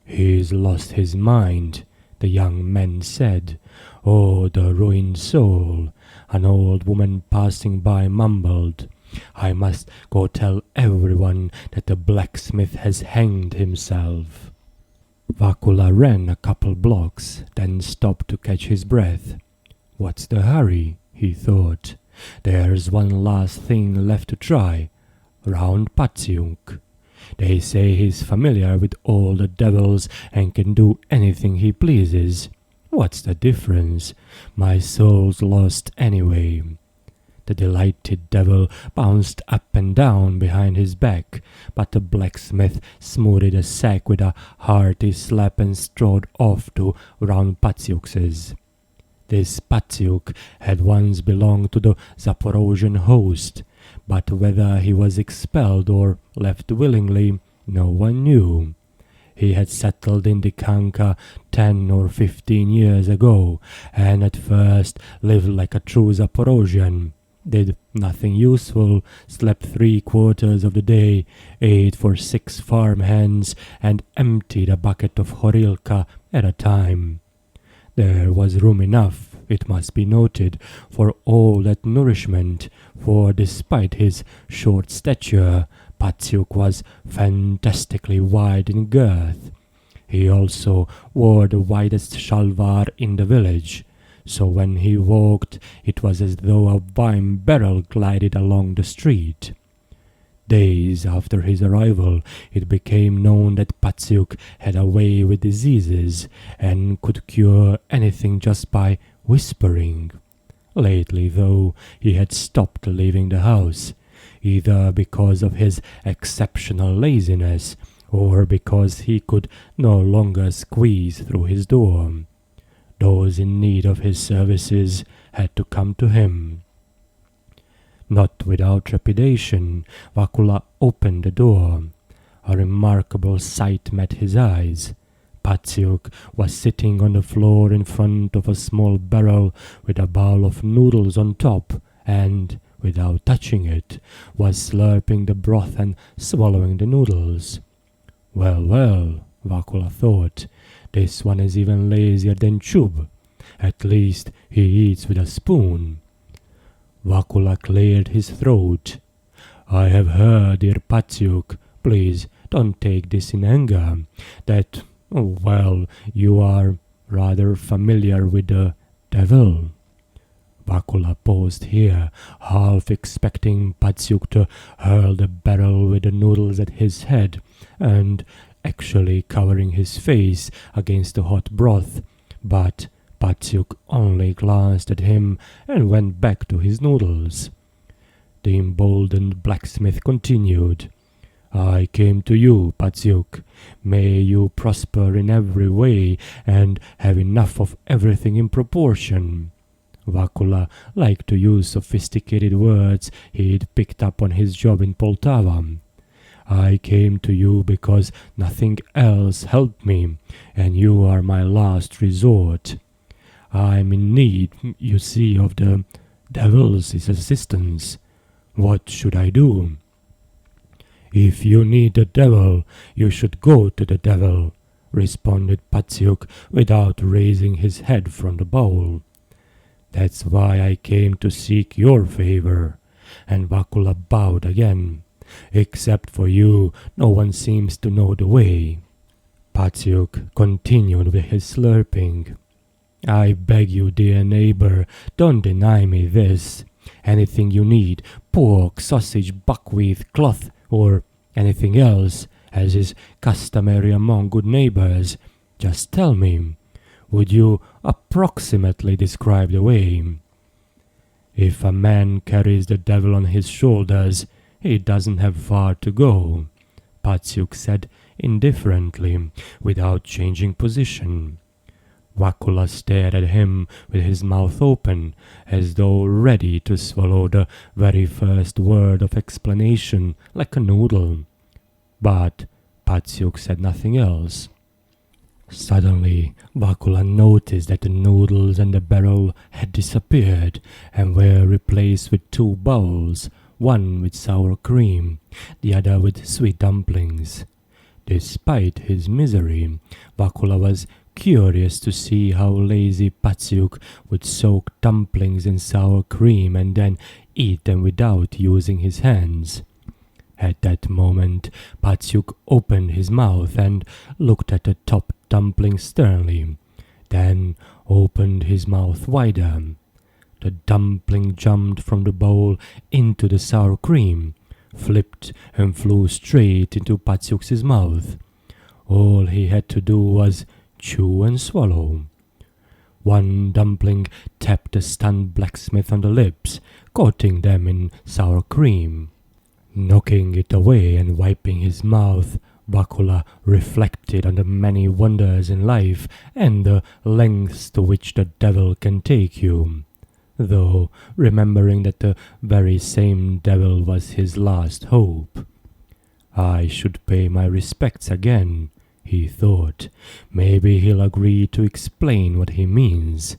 He's lost his mind, the young man said. Oh, the ruined soul. An old woman passing by mumbled. I must go tell everyone that the blacksmith has hanged himself. Vakula ran a couple blocks, then stopped to catch his breath. What's the hurry? He thought. There's one last thing left to try. Round Patsiunk. They say he's familiar with all the devils and can do anything he pleases. What's the difference? My soul's lost anyway. The delighted devil bounced up and down behind his back, but the blacksmith smoothed the sack with a hearty slap and strode off to round Patsiuk's. This Patsiuk had once belonged to the Zaporozhian host, but whether he was expelled or left willingly, no one knew. He had settled in Dikanka 10 or 15 years ago, and at first lived like a true Zaporozhian, did nothing useful, slept 3/4 of the day, ate for 6 farm hands, and emptied a bucket of horilka at a time. There was room enough, it must be noted, for all that nourishment, for despite his short stature, Patsiuk was fantastically wide in girth. He also wore the widest shalvar in the village, so when he walked it was as though a wine barrel glided along the street. Days after his arrival, it became known that Patsiuk had a way with diseases, and could cure anything just by whispering. Lately, though, he had stopped leaving the house, either because of his exceptional laziness, or because he could no longer squeeze through his door. Those in need of his services had to come to him. Not without trepidation, Vakula opened the door. A remarkable sight met his eyes. Patsiuk was sitting on the floor in front of a small barrel with a bowl of noodles on top, and, without touching it, was slurping the broth and swallowing the noodles. Well, well, Vakula thought, this one is even lazier than Chub. At least he eats with a spoon. Vakula cleared his throat. I have heard, dear Patsiuk, please don't take this in anger, that, well, you are rather familiar with the devil. Vakula paused here, half expecting Patsiuk to hurl the barrel with the noodles at his head, and actually covering his face against the hot broth, but Patsiuk only glanced at him and went back to his noodles. The emboldened blacksmith continued, I came to you, Patsiuk. May you prosper in every way, and have enough of everything in proportion. Vakula liked to use sophisticated words he'd picked up on his job in Poltava. I came to you because nothing else helped me, and you are my last resort. I'm in need, you see, of the devil's assistance. What should I do? If you need the devil, you should go to the devil, responded Patsiuk without raising his head from the bowl. That's why I came to seek your favor. And Vakula bowed again. Except for you, no one seems to know the way. Patsiuk continued with his slurping. I beg you, dear neighbor, don't deny me this. Anything you need, pork, sausage, buckwheat, cloth, or anything else, as is customary among good neighbors, just tell me. Would you approximately describe the way? If a man carries the devil on his shoulders, he doesn't have far to go, Patsiuk said indifferently, without changing position. Vakula stared at him with his mouth open, as though ready to swallow the very first word of explanation like a noodle. But Patsiuk said nothing else. Suddenly, Vakula noticed that the noodles and the barrel had disappeared and were replaced with 2 bowls, one with sour cream, the other with sweet dumplings. Despite his misery, Vakula was curious to see how lazy Patsiuk would soak dumplings in sour cream and then eat them without using his hands. At that moment, Patsiuk opened his mouth and looked at the top dumpling sternly, then opened his mouth wider. The dumpling jumped from the bowl into the sour cream, flipped and flew straight into Patsiuk's mouth. All he had to do was chew and swallow. One dumpling tapped the stunned blacksmith on the lips, coating them in sour cream. Knocking it away and wiping his mouth, Vakula reflected on the many wonders in life and the lengths to which the devil can take you, though remembering that the very same devil was his last hope. I should pay my respects again, he thought. Maybe he'll agree to explain what he means.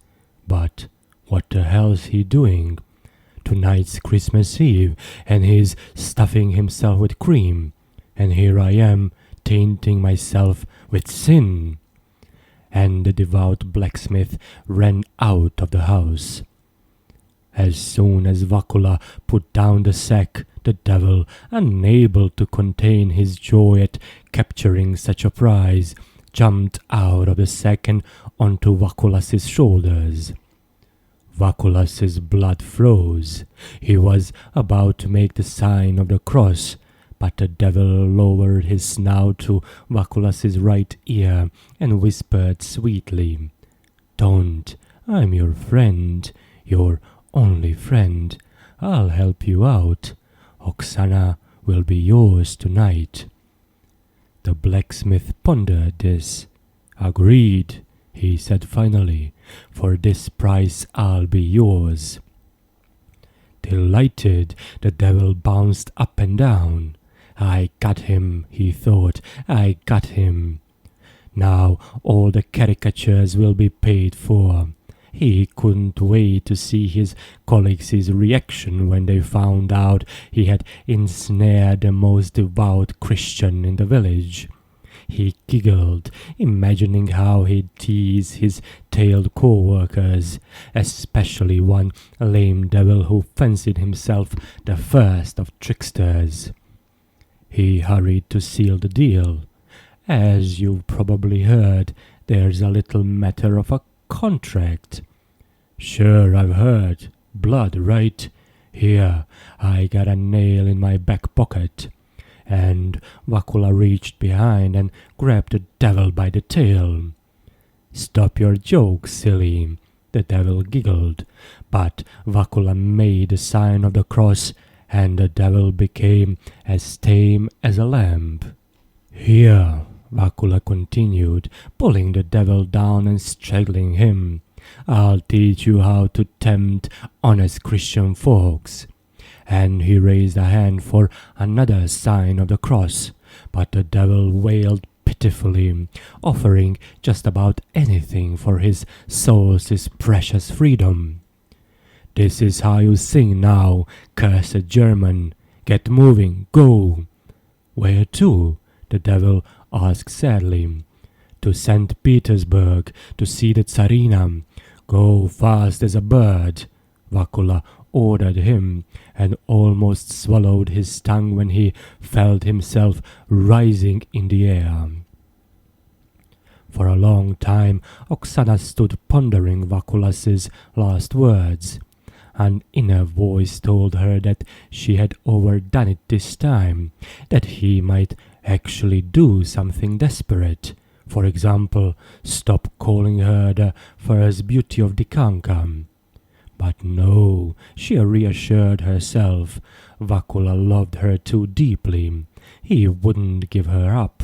But what the hell's he doing? Tonight's Christmas Eve, and he's stuffing himself with cream, and here I am, tainting myself with sin. And the devout blacksmith ran out of the house. As soon as Vakula put down the sack, the devil, unable to contain his joy at capturing such a prize, jumped out of the sack and onto Vakulas's shoulders. Vakulas's blood froze. He was about to make the sign of the cross, but the devil lowered his snout to Vakulas's right ear and whispered sweetly, "Don't, I'm your friend, your only friend. I'll help you out. Oksana will be yours tonight." The blacksmith pondered this. "Agreed," he said finally. "For this price I'll be yours." Delighted, the devil bounced up and down. "I got him," he thought. "I got him. Now all the caricatures will be paid for." He couldn't wait to see his colleagues' reaction when they found out he had ensnared the most devout Christian in the village. He giggled, imagining how he'd tease his tailed co-workers, especially one lame devil who fancied himself the first of tricksters. He hurried to seal the deal. As you've probably heard, there's a little matter of a contract. "Sure, I've heard. Blood, right? Here, I got a nail in my back pocket." And Vakula reached behind and grabbed the devil by the tail. "Stop your joke, silly," the devil giggled. But Vakula made the sign of the cross, and the devil became as tame as a lamb. "Here," Vakula continued, pulling the devil down and strangling him, "I'll teach you how to tempt honest Christian folks." And he raised a hand for another sign of the cross, but the devil wailed pitifully, offering just about anything for his soul's precious freedom. "This is how you sing now, cursed German. Get moving, go." "Where to?" the devil asked sadly. "To St. Petersburg, to see the Tsarina. Go fast as a bird," Vakula ordered him, and almost swallowed his tongue when he felt himself rising in the air. For a long time Oksana stood pondering Vakulas's last words. An inner voice told her that she had overdone it this time, that he might actually do something desperate. For example, stop calling her the first beauty of Dikanka. But no, she reassured herself. Vakula loved her too deeply. He wouldn't give her up.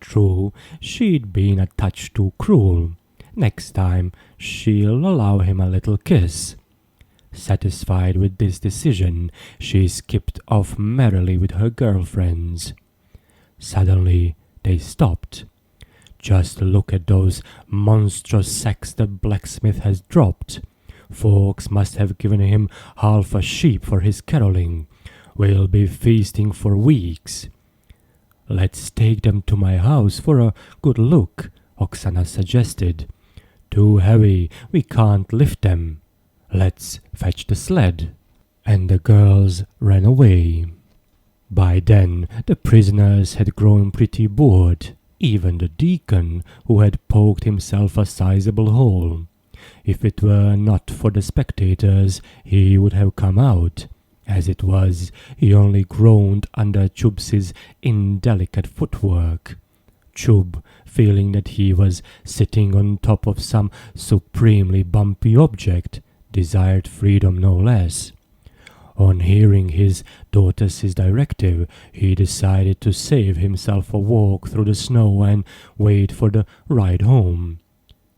True, she'd been a touch too cruel. Next time, she'll allow him a little kiss. Satisfied with this decision, she skipped off merrily with her girlfriends. Suddenly, they stopped. "Just look at those monstrous sacks the blacksmith has dropped. Folks must have given him half a sheep for his caroling. We'll be feasting for weeks." "Let's take them to my house for a good look," Oksana suggested. "Too heavy, we can't lift them." "Let's fetch the sled." And the girls ran away. By then, the prisoners had grown pretty bored. Even the deacon, who had poked himself a sizable hole. If it were not for the spectators, he would have come out. As it was, he only groaned under Chubs's indelicate footwork. Chub, feeling that he was sitting on top of some supremely bumpy object, desired freedom no less. On hearing his daughter's directive, he decided to save himself a walk through the snow and wait for the ride home.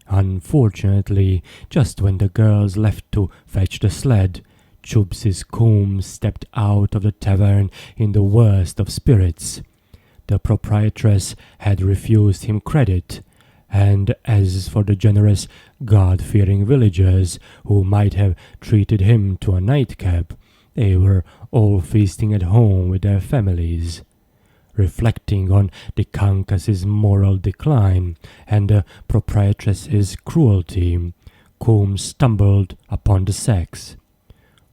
Unfortunately, just when the girls left to fetch the sled, Chub's Coom stepped out of the tavern in the worst of spirits. The proprietress had refused him credit, and as for the generous, God-fearing villagers who might have treated him to a nightcap, they were all feasting at home with their families. Reflecting on Dikanka's moral decline and the proprietress's cruelty, Coom stumbled upon the sacks.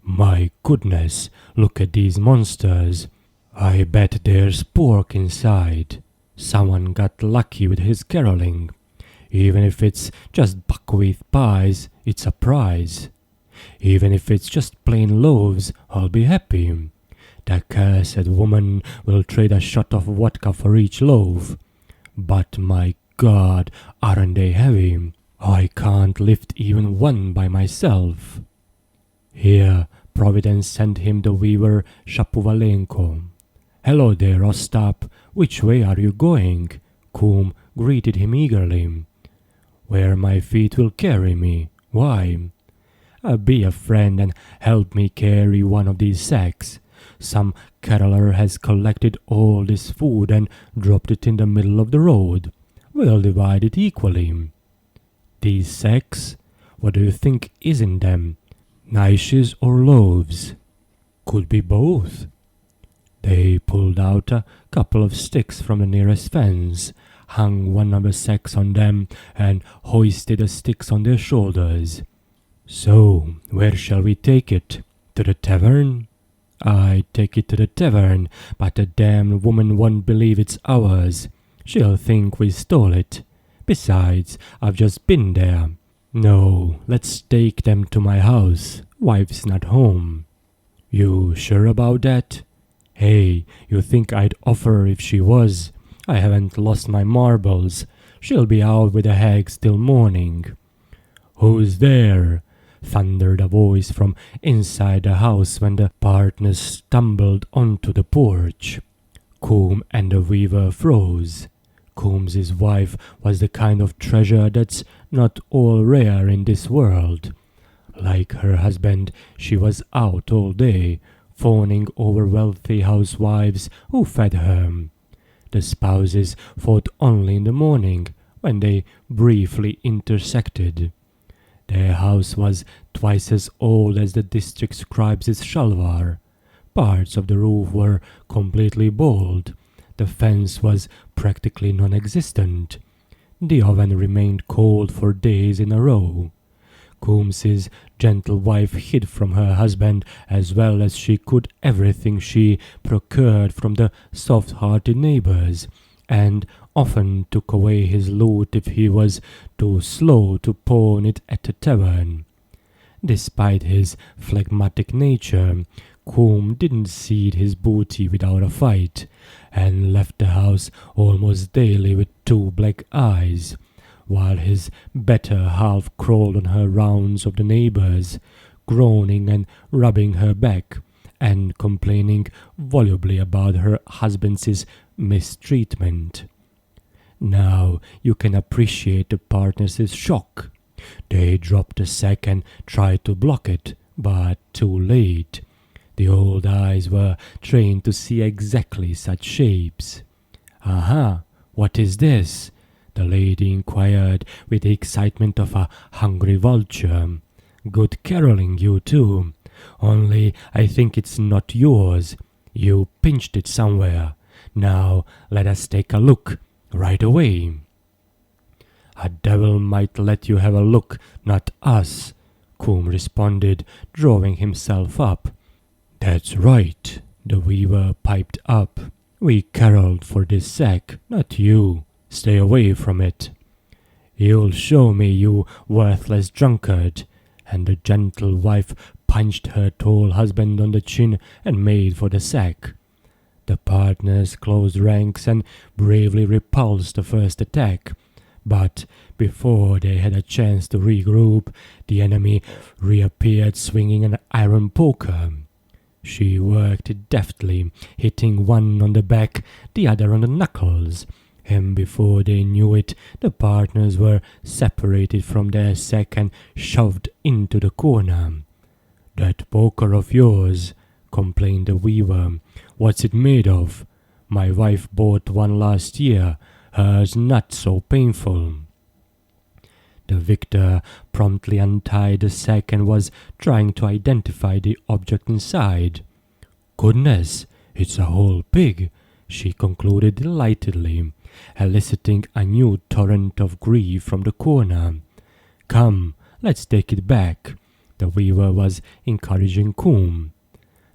"My goodness, look at these monsters. I bet there's pork inside. Someone got lucky with his caroling. Even if it's just buckwheat pies, it's a prize. Even if it's just plain loaves, I'll be happy. The cursed woman will trade a shot of vodka for each loaf. But my God, aren't they heavy? I can't lift even one by myself." Here, Providence sent him the weaver Shapovalenko. "Hello there, Ostap. Which way are you going?" Coom greeted him eagerly. "Where my feet will carry me. Why?" "Be a friend and help me carry one of these sacks. Some caroler has collected all this food and dropped it in the middle of the road. We'll divide it equally." "These sacks? What do you think is in them? Niches or loaves?" "Could be both." They pulled out a couple of sticks from the nearest fence, hung one of the sacks on them, and hoisted the sticks on their shoulders. "So, where shall we take it? To the tavern?" "I'd take it to the tavern, but the damned woman won't believe it's ours. She'll think we stole it. Besides, I've just been there. No, let's take them to my house. Wife's not home." "You sure about that?" "Hey, you think I'd offer if she was? I haven't lost my marbles. She'll be out with the hags till morning." "Who's there?" thundered a voice from inside the house when the partners stumbled onto the porch. Coom and the weaver froze. Coom's wife was the kind of treasure that's not all rare in this world. Like her husband, she was out all day, fawning over wealthy housewives who fed her. The spouses fought only in the morning, when they briefly intersected. Their house was twice as old as the district scribe's shalvar. Parts of the roof were completely bald. The fence was practically non-existent. The oven remained cold for days in a row. Coom's gentle wife hid from her husband as well as she could everything she procured from the soft-hearted neighbors, and often took away his loot if he was too slow to pawn it at the tavern. Despite his phlegmatic nature, Coom didn't cede his booty without a fight, and left the house almost daily with two black eyes, while his better half crawled on her rounds of the neighbors, groaning and rubbing her back, and complaining volubly about her husband's mistreatment. Now you can appreciate the partners' shock. They dropped the sack and tried to block it, but too late. The old eyes were trained to see exactly such shapes. "Aha, what is this?" the lady inquired with the excitement of a hungry vulture. "Good caroling, you two. Only I think it's not yours. You pinched it somewhere. Now let us take a look, right away." "A devil might let you have a look, not us," Coom responded, drawing himself up. "That's right," the weaver piped up. "We caroled for this sack, not you. Stay away from it." "You'll show me, you worthless drunkard," and the gentle wife punched her tall husband on the chin and made for the sack. The partners closed ranks and bravely repulsed the first attack. But before they had a chance to regroup, the enemy reappeared swinging an iron poker. She worked it deftly, hitting one on the back, the other on the knuckles, and before they knew it, the partners were separated from their sack and shoved into the corner. "That poker of yours," complained the weaver. "What's it made of? My wife bought one last year. Hers not so painful." The victor promptly untied the sack and was trying to identify the object inside. "Goodness, it's a whole pig," she concluded delightedly, eliciting a new torrent of grief from the corner. "Come, let's take it back," the weaver was encouraging Coombe.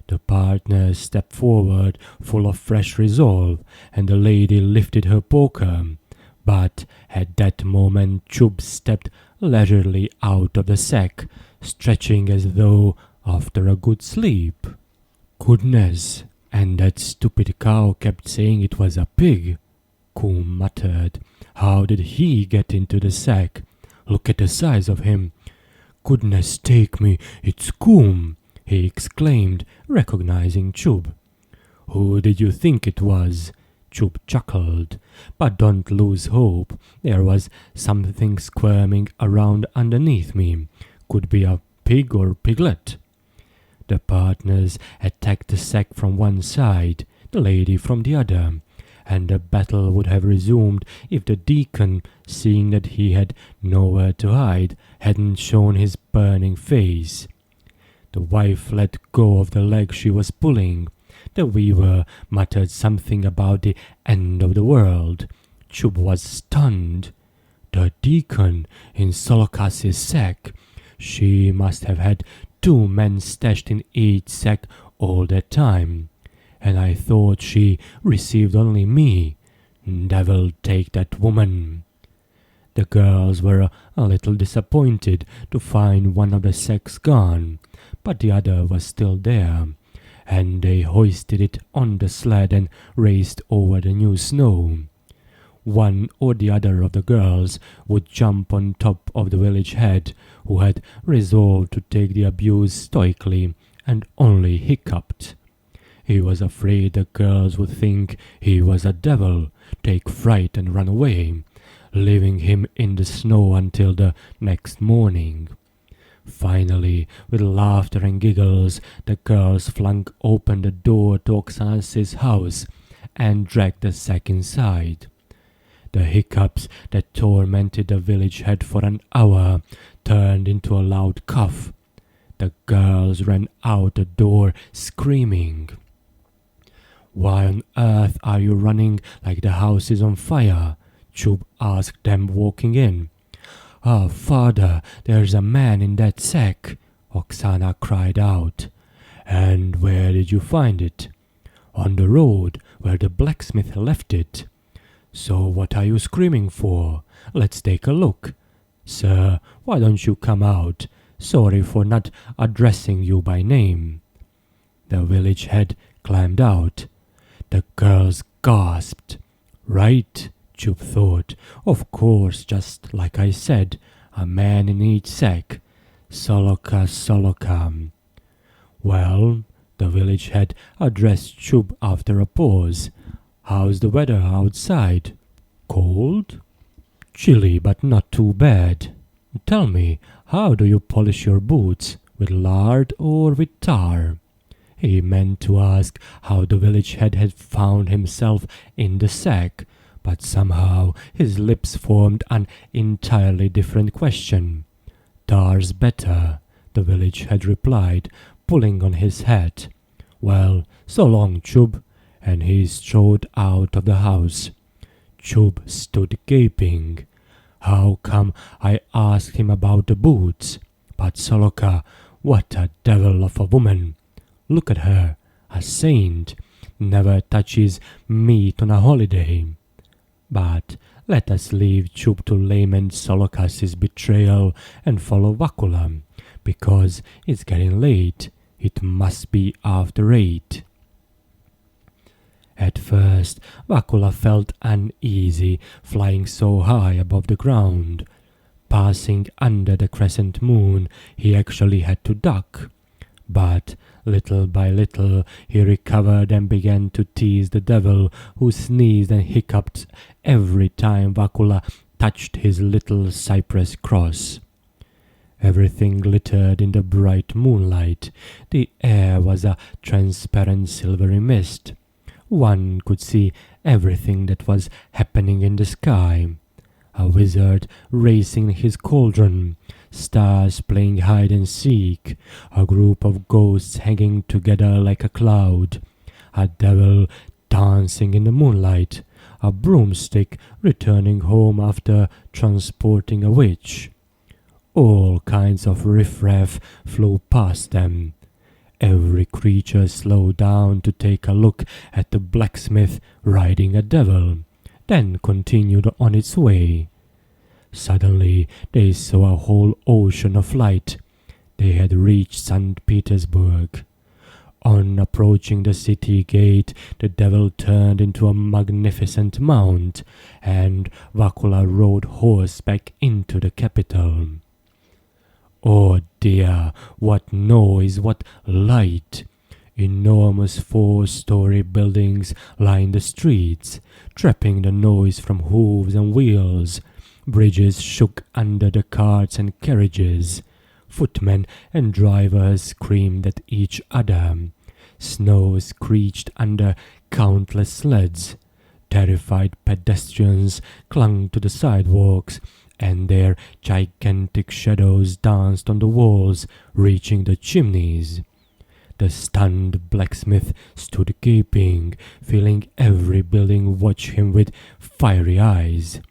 The partners stepped forward, full of fresh resolve, and the lady lifted her poker. But at that moment Chub stepped leisurely out of the sack, stretching as though after a good sleep. "Goodness, and that stupid cow kept saying it was a pig," Coombe muttered. "How did he get into the sack? Look at the size of him." "Goodness take me, it's Coombe," he exclaimed, recognizing Chub. "Who did you think it was?" Chub chuckled. "But don't lose hope. There was something squirming around underneath me. Could be a pig or piglet." The partners attacked the sack from one side, the lady from the other, and the battle would have resumed if the deacon, seeing that he had nowhere to hide, hadn't shown his burning face. The wife let go of the leg she was pulling. The weaver muttered something about the end of the world. Chub was stunned. The deacon in Solokas's sack. She must have had 2 men stashed in each sack all that time. And I thought she received only me. Devil take that woman. The girls were a little disappointed to find one of the sacks gone, but the other was still there, and they hoisted it on the sled and raced over the new snow. One or the other of the girls would jump on top of the village head, who had resolved to take the abuse stoically and only hiccuped. He was afraid the girls would think he was a devil, take fright and run away, leaving him in the snow until the next morning. Finally, with laughter and giggles, the girls flung open the door to Oksana's house and dragged the sack inside. The hiccups that tormented the village head for an hour turned into a loud cough. The girls ran out the door screaming. "Why on earth are you running like the house is on fire?" Chub asked them walking in. "Ah, father, there's a man in that sack," Oksana cried out. "And where did you find it?" "On the road, where the blacksmith left it." "So what are you screaming for? Let's take a look. Sir, why don't you come out? Sorry for not addressing you by name." The village head climbed out. The girls gasped. "Right," Chub thought. "Of course, just like I said, a man in each sack. Soloka, Soloka." "Well," the village head addressed Chub after a pause. "How's the weather outside? Cold?" "Chilly, but not too bad. Tell me, how do you polish your boots? With lard or with tar?" He meant to ask how the village head had found himself in the sack, but somehow his lips formed an entirely different question. "Tar's better," the village head replied, pulling on his hat. "Well, so long, Chub," and he strode out of the house. Chub stood gaping. How come I asked him about the boots? But Soloka, what a devil of a woman! Look at her, a saint, never touches meat on a holiday. But let us leave Chub to lament Solokas's betrayal and follow Vakula, because it's getting late. It must be after 8. At first, Vakula felt uneasy, flying so high above the ground. Passing under the crescent moon, he actually had to duck. But little by little, he recovered and began to tease the devil, who sneezed and hiccuped every time Vakula touched his little cypress cross. Everything glittered in the bright moonlight. The air was a transparent silvery mist. One could see everything that was happening in the sky. A wizard racing his cauldron, stars playing hide and seek, a group of ghosts hanging together like a cloud, a devil dancing in the moonlight, a broomstick returning home after transporting a witch. All kinds of riffraff flew past them. Every creature slowed down to take a look at the blacksmith riding a devil, then continued on its way. Suddenly they saw a whole ocean of light. They had reached St. Petersburg. On approaching the city gate, the devil turned into a magnificent mount, and Vakula rode horseback into the capital. Oh dear, what noise, what light! Enormous 4-story buildings lined the streets, trapping the noise from hooves and wheels. Bridges shook under the carts and carriages. Footmen and drivers screamed at each other. Snow screeched under countless sleds. Terrified pedestrians clung to the sidewalks, and their gigantic shadows danced on the walls, reaching the chimneys. The stunned blacksmith stood gaping, feeling every building watch him with fiery eyes.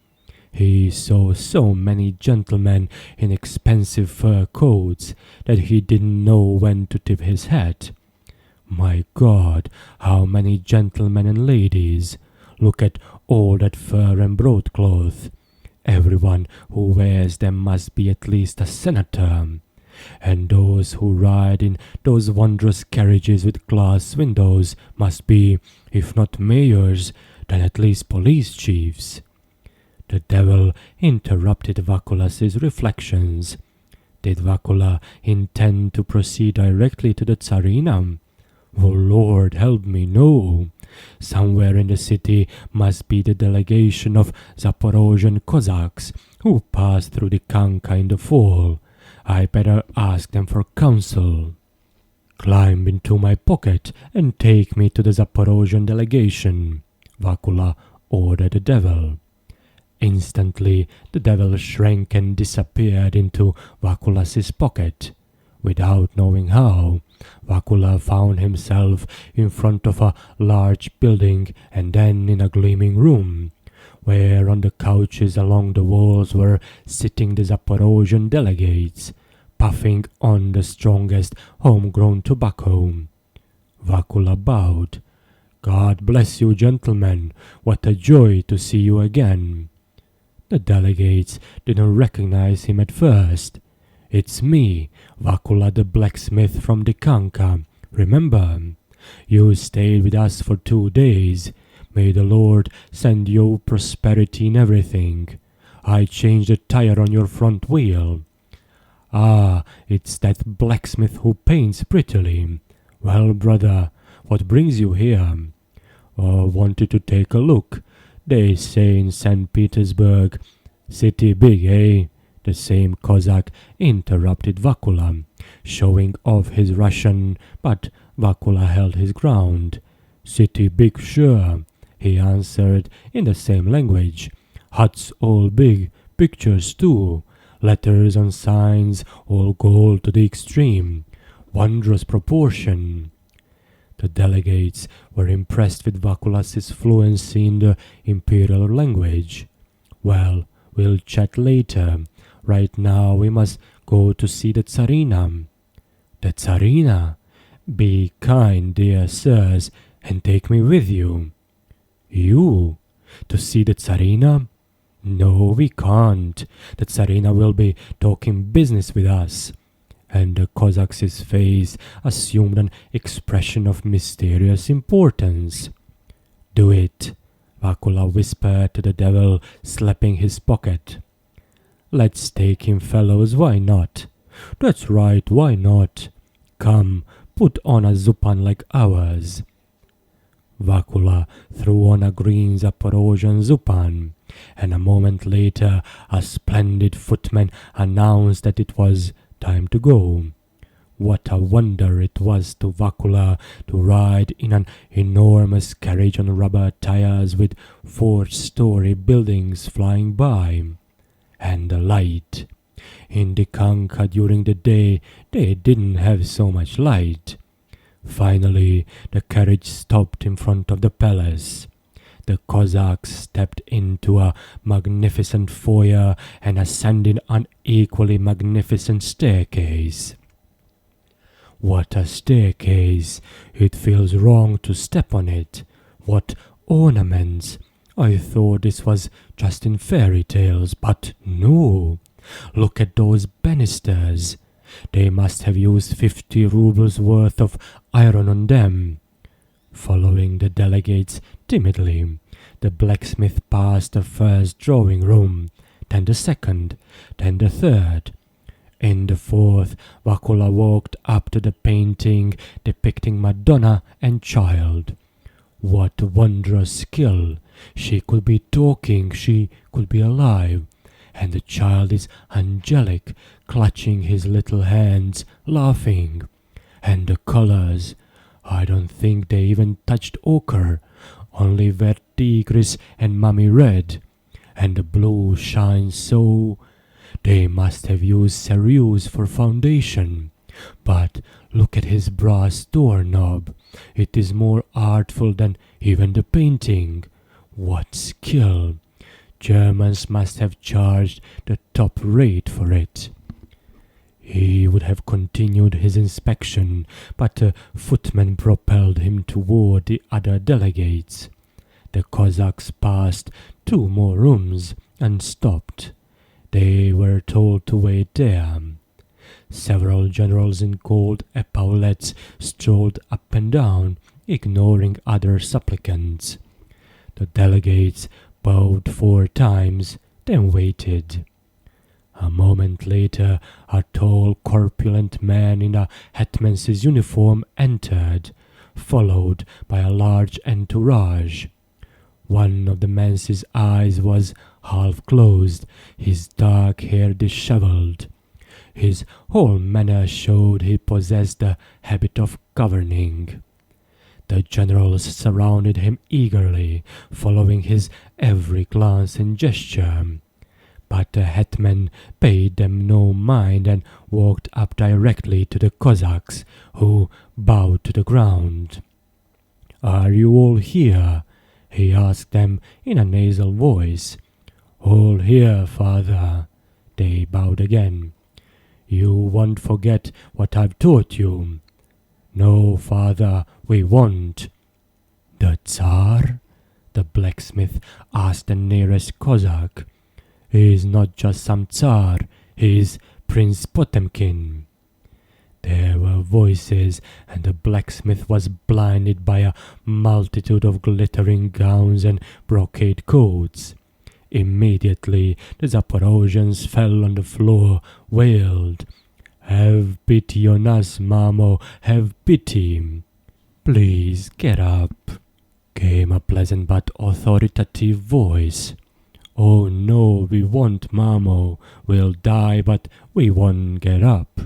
He saw so many gentlemen in expensive fur coats that he didn't know when to tip his hat. My God, how many gentlemen and ladies! Look at all that fur and broadcloth. Everyone who wears them must be at least a senator. And those who ride in those wondrous carriages with glass windows must be, if not mayors, then at least police chiefs. The devil interrupted Vakula's reflections. Did Vakula intend to proceed directly to the Tsarina? Oh Lord, help me, no. Somewhere in the city must be the delegation of Zaporozhian Cossacks who passed through Dikanka in the fall. I better ask them for counsel. Climb into my pocket and take me to the Zaporozhian delegation, Vakula ordered the devil. Instantly, the devil shrank and disappeared into Vakula's pocket. Without knowing how, Vakula found himself in front of a large building and then in a gleaming room, where on the couches along the walls were sitting the Zaporozhian delegates, puffing on the strongest homegrown tobacco. Vakula bowed. God bless you, gentlemen. What a joy to see you again. The delegates didn't recognize him at first. It's me, Vakula the blacksmith from Dikanka. Remember? You stayed with us for 2 days. May the Lord send you prosperity in everything. I changed the tire on your front wheel. Ah, it's that blacksmith who paints prettily. Well, brother, what brings you here? Wanted to take a look. They say in St. Petersburg, city big, eh? The same Cossack interrupted Vakula, showing off his Russian, but Vakula held his ground. City big, sure, he answered in the same language. Huts all big, pictures too, letters on signs, all gold to the extreme. Wondrous proportion. The delegates were impressed with Vakula's fluency in the imperial language. Well, we'll chat later. Right now we must go to see the Tsarina. The Tsarina? Be kind, dear sirs, and take me with you. You? To see the Tsarina? No, we can't. The Tsarina will be talking business with us. And the Cossack's face assumed an expression of mysterious importance. "Do it," Vakula whispered to the devil, slapping his pocket. "Let's take him, fellows, why not?" "That's right, why not?" "Come, put on a zupan like ours." Vakula threw on a green Zaporozhian zupan, and a moment later a splendid footman announced that it was time to go. What a wonder it was to Vakula to ride in an enormous carriage on rubber tires with 4-story buildings flying by. And the light. In Dikanka during the day they didn't have so much light. Finally the carriage stopped in front of the palace. The Cossacks stepped into a magnificent foyer and ascended an equally magnificent staircase. What a staircase! It feels wrong to step on it. What ornaments! I thought this was just in fairy tales, but no! Look at those banisters! They must have used 50 rubles worth of iron on them. Following the delegates timidly, the blacksmith passed the first drawing room, then the second, then the third. In the fourth, Vakula walked up to the painting depicting Madonna and Child. What wondrous skill! She could be talking, she could be alive, and the child is angelic, clutching his little hands, laughing. And the colors! I don't think they even touched ochre, only verdigris and mummy red. And the blue shines so. They must have used cerise for foundation. But look at his brass doorknob. It is more artful than even the painting. What skill! Germans must have charged the top rate for it. He would have continued his inspection, but the footman propelled him toward the other delegates. The Cossacks passed 2 more rooms and stopped. They were told to wait there. Several generals in gold epaulettes strolled up and down, ignoring other supplicants. The delegates bowed 4 times, then waited. A moment later, a tall, corpulent man in a hetman's uniform entered, followed by a large entourage. One of the man's eyes was half closed, his dark hair disheveled. His whole manner showed he possessed the habit of governing. The generals surrounded him eagerly, following his every glance and gesture. But the hetman paid them no mind and walked up directly to the Cossacks, who bowed to the ground. "Are you all here?" he asked them in a nasal voice. "All here, father." They bowed again. "You won't forget what I've taught you." "No, father, we won't." "The Tsar?" the blacksmith asked the nearest Cossack. "He's not just some Tsar, he's Prince Potemkin." There were voices, and the blacksmith was blinded by a multitude of glittering gowns and brocade coats. Immediately the Zaporozhians fell on the floor, wailed, "Have pity on us, Mamo, have pity." "Please get up," came a pleasant but authoritative voice. "Oh no, we won't, Mamo. We'll die, but we won't get up."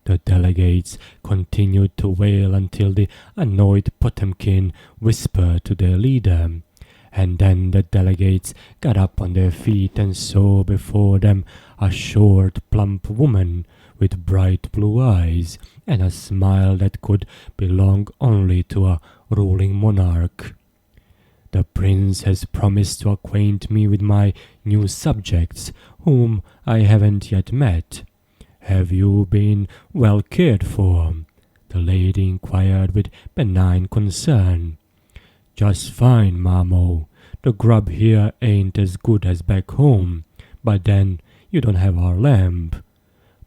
The delegates continued to wail until the annoyed Potemkin whispered to their leader. And then the delegates got up on their feet and saw before them a short, plump woman with bright blue eyes and a smile that could belong only to a ruling monarch. "The prince has promised to acquaint me with my new subjects, whom I haven't yet met. Have you been well cared for?" the lady inquired with benign concern. "Just fine, Mamo. The grub here ain't as good as back home, but then you don't have our lamb."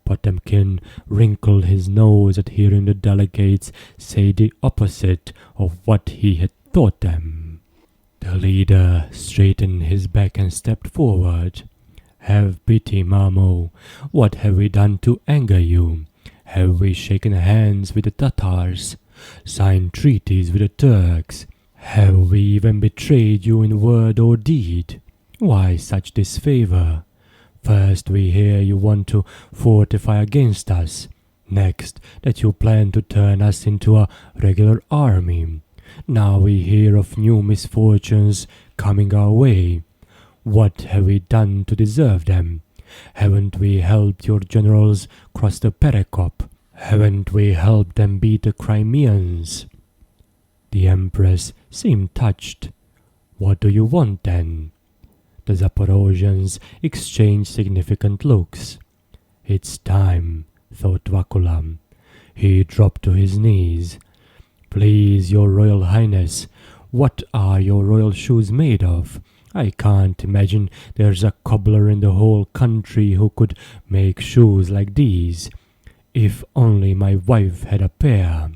Potemkin wrinkled his nose at hearing the delegates say the opposite of what he had taught them. The leader straightened his back and stepped forward. Have pity, Mamo. What have we done to anger you? Have we shaken hands with the Tatars, signed treaties with the Turks? Have we even betrayed you in word or deed? Why such disfavor? First we hear you want to fortify against us. Next, that you plan to turn us into a regular army. Now we hear of new misfortunes coming our way. What have we done to deserve them? Haven't we helped your generals cross the Perekop? Haven't we helped them beat the Crimeans? The Empress seemed touched. What do you want then? The Zaporozhians exchanged significant looks. It's time, thought Vakula. He dropped to his knees. Please, your Royal Highness, what are your royal shoes made of? I can't imagine there's a cobbler in the whole country who could make shoes like these. If only my wife had a pair.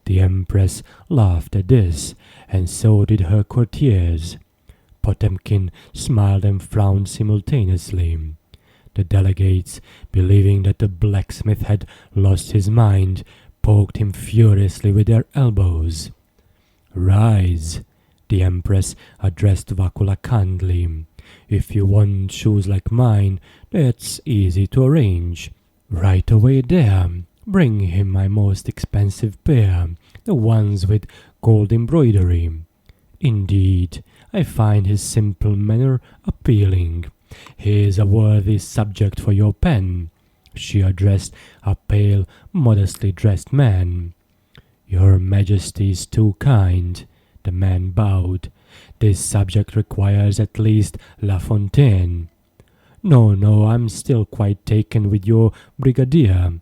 The Empress laughed at this, and so did her courtiers. Potemkin smiled and frowned simultaneously. The delegates, believing that the blacksmith had lost his mind, poked him furiously with their elbows. Rise, the Empress addressed Vakula kindly. If you want shoes like mine, that's easy to arrange. Right away there, bring him my most expensive pair, the ones with gold embroidery. Indeed, I find his simple manner appealing. He is a worthy subject for your pen. She addressed a pale, modestly dressed man. Your Majesty is too kind. The man bowed. This subject requires at least La Fontaine. No, I'm still quite taken with your brigadier.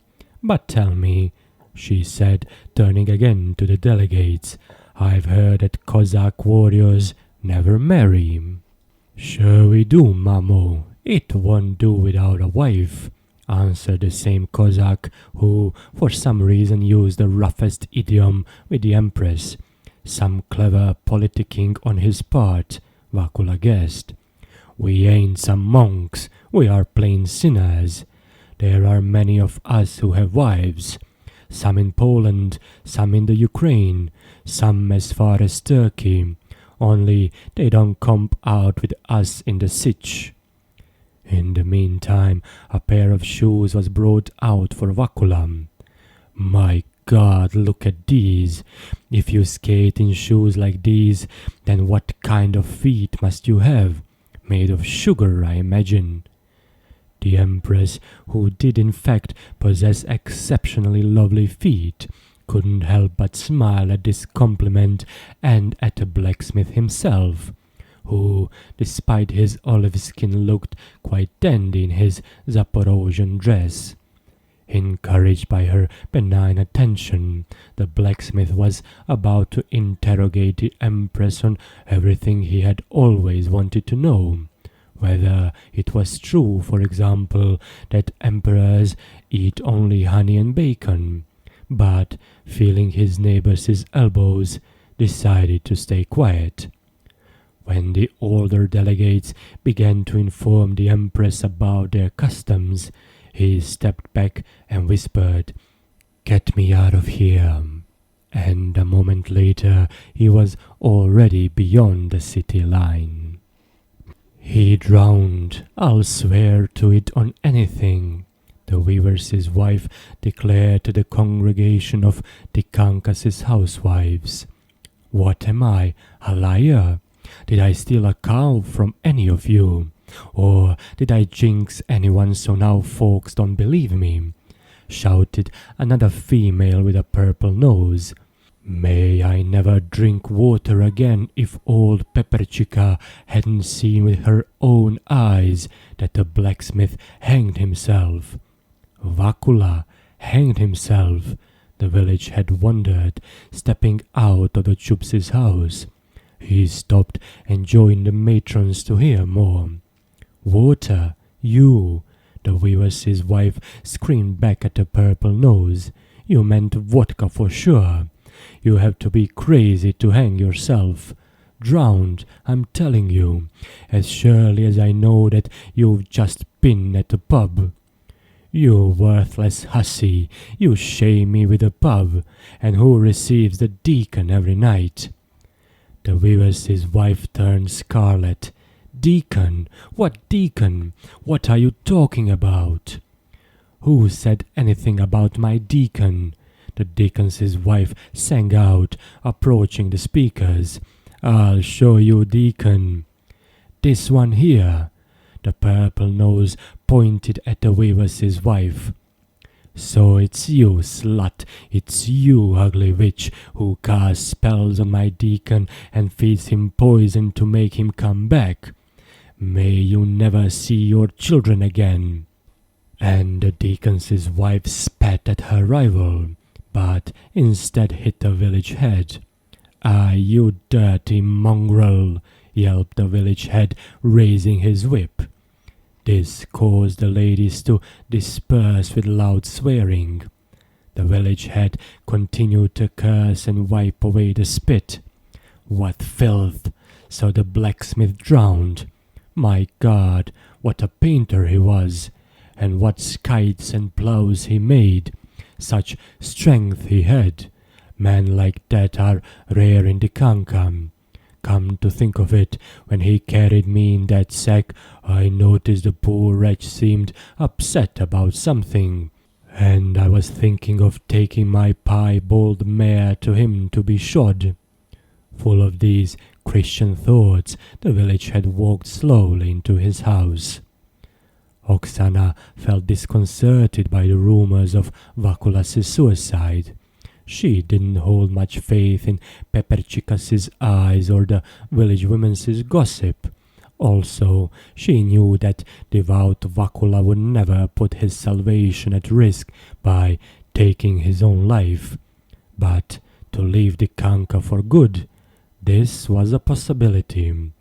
But tell me, she said, turning again to the delegates, I've heard that Cossack warriors never marry. Sure we do, Mamo. It won't do without a wife, answered the same Cossack who, for some reason, used the roughest idiom with the Empress. Some clever politicking on his part, Vakula guessed. We ain't some monks, we are plain sinners. There are many of us who have wives, some in Poland, some in the Ukraine, some as far as Turkey, only they don't come out with us in the Sich. In the meantime, a pair of shoes was brought out for Vakula. My God, look at these. If you skate in shoes like these, then what kind of feet must you have? Made of sugar, I imagine. The Empress, who did in fact possess exceptionally lovely feet, couldn't help but smile at this compliment and at the blacksmith himself, who, despite his olive skin, looked quite dandy in his Zaporozhian dress. Encouraged by her benign attention, the blacksmith was about to interrogate the Empress on everything he had always wanted to know, whether it was true, for example, that emperors eat only honey and bacon, but, feeling his neighbor's elbows, decided to stay quiet. When the older delegates began to inform the Empress about their customs, he stepped back and whispered, "Get me out of here." And a moment later he was already beyond the city line. He drowned, I'll swear to it on anything, the weaver's wife declared to the congregation of Dikanka's housewives. What am I, a liar? Did I steal a cow from any of you? Or did I jinx anyone so now folks don't believe me? Shouted another female with a purple nose. May I never drink water again if old Pepperchika hadn't seen with her own eyes that the blacksmith hanged himself. Vakula hanged himself, the village had wondered, stepping out of the Chups's house. He stopped and joined the matrons to hear more. Water, you, the weaver's wife screamed back at the purple nose. You meant vodka for sure. You have to be crazy to hang yourself. drowned, I'm telling you, as surely as I know that you've just been at the pub. You worthless hussy, you shame me with a pub, and who receives the deacon every night? The weaver's wife turned scarlet. Deacon? What deacon? What are you talking about? Who said anything about my deacon? The deacon's wife sang out, approaching the speakers. I'll show you, deacon. This one here. The purple nose pointed at the weaver's wife. So it's you, slut, it's you, ugly witch, who casts spells on my deacon and feeds him poison to make him come back. May you never see your children again. And the deacon's wife spat at her rival, but instead hit the village head. Ah, you dirty mongrel, yelped the village head, raising his whip. This caused the ladies to disperse with loud swearing. The village head continued to curse and wipe away the spit. What filth! So the blacksmith drowned. My God, what a painter he was! And what scythes and plows he made! Such strength he had! Men like that are rare in Dikanka. Come to think of it, when he carried me in that sack, I noticed the poor wretch seemed upset about something, and I was thinking of taking my piebald mare to him to be shod. Full of these Christian thoughts, the village head walked slowly into his house. Oksana felt disconcerted by the rumors of Vakulas's suicide. She didn't hold much faith in Peperchikas's eyes or the village women's gossip. Also, she knew that devout Vakula would never put his salvation at risk by taking his own life. But to leave Dikanka for good, this was a possibility.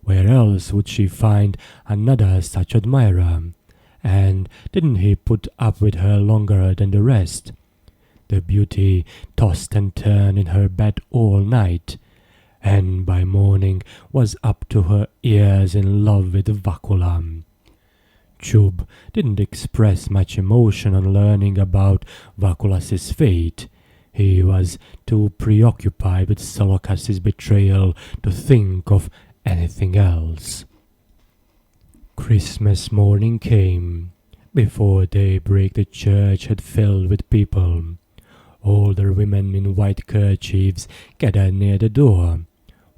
Where else would she find another such admirer? And didn't he put up with her longer than the rest? The beauty tossed and turned in her bed all night, and by morning was up to her ears in love with Vakula. Chub didn't express much emotion on learning about Vakulas's fate. He was too preoccupied with Solokas's betrayal to think of anything else. Christmas morning came. Before daybreak the church had filled with people. Older women in white kerchiefs gathered near the door.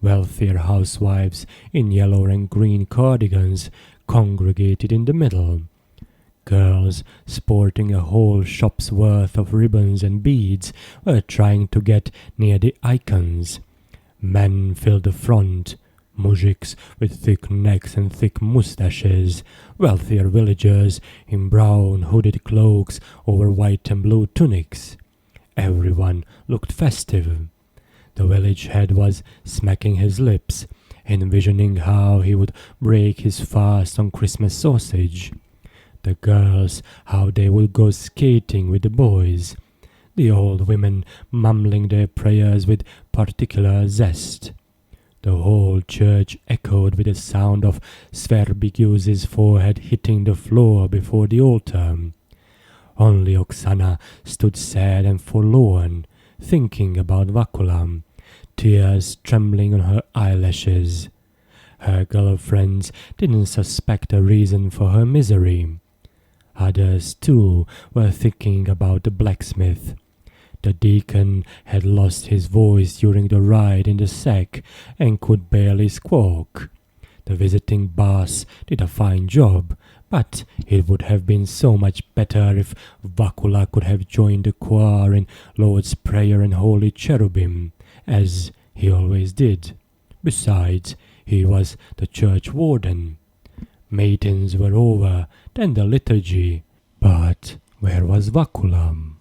Wealthier housewives in yellow and green cardigans congregated in the middle. Girls sporting a whole shop's worth of ribbons and beads were trying to get near the icons. Men filled the front, mujiks with thick necks and thick moustaches, wealthier villagers in brown hooded cloaks over white and blue tunics. Everyone looked festive. The village head was smacking his lips, envisioning how he would break his fast on Christmas sausage. The girls, how they would go skating with the boys. The old women mumbling their prayers with particular zest. The whole church echoed with the sound of Sverbiguse's forehead hitting the floor before the altar. Only Oksana stood sad and forlorn, thinking about Vakula, tears trembling on her eyelashes. Her girlfriends didn't suspect a reason for her misery. Others, too, were thinking about the blacksmith. The deacon had lost his voice during the ride in the sack and could barely squawk. The visiting boss did a fine job, but it would have been so much better if Vakula could have joined the choir in Lord's Prayer and Holy Cherubim, as he always did. Besides, he was the church warden. Matins were over, then the liturgy. But where was Vakula?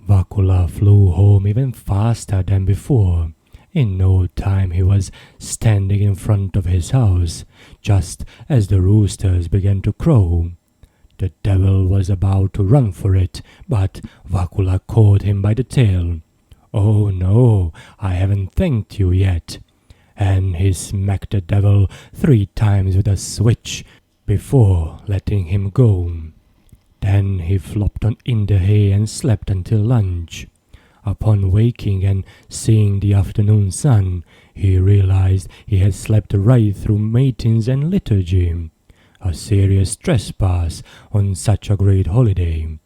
Vakula flew home even faster than before. In no time he was standing in front of his house, just as the roosters began to crow. The devil was about to run for it, but Vakula caught him by the tail. "Oh no, I haven't thanked you yet." and he smacked the devil 3 times with a switch before letting him go. Then he flopped on in the hay and slept until lunch. Upon waking and seeing the afternoon sun, he realized he had slept right through matins and liturgy, a serious trespass on such a great holiday.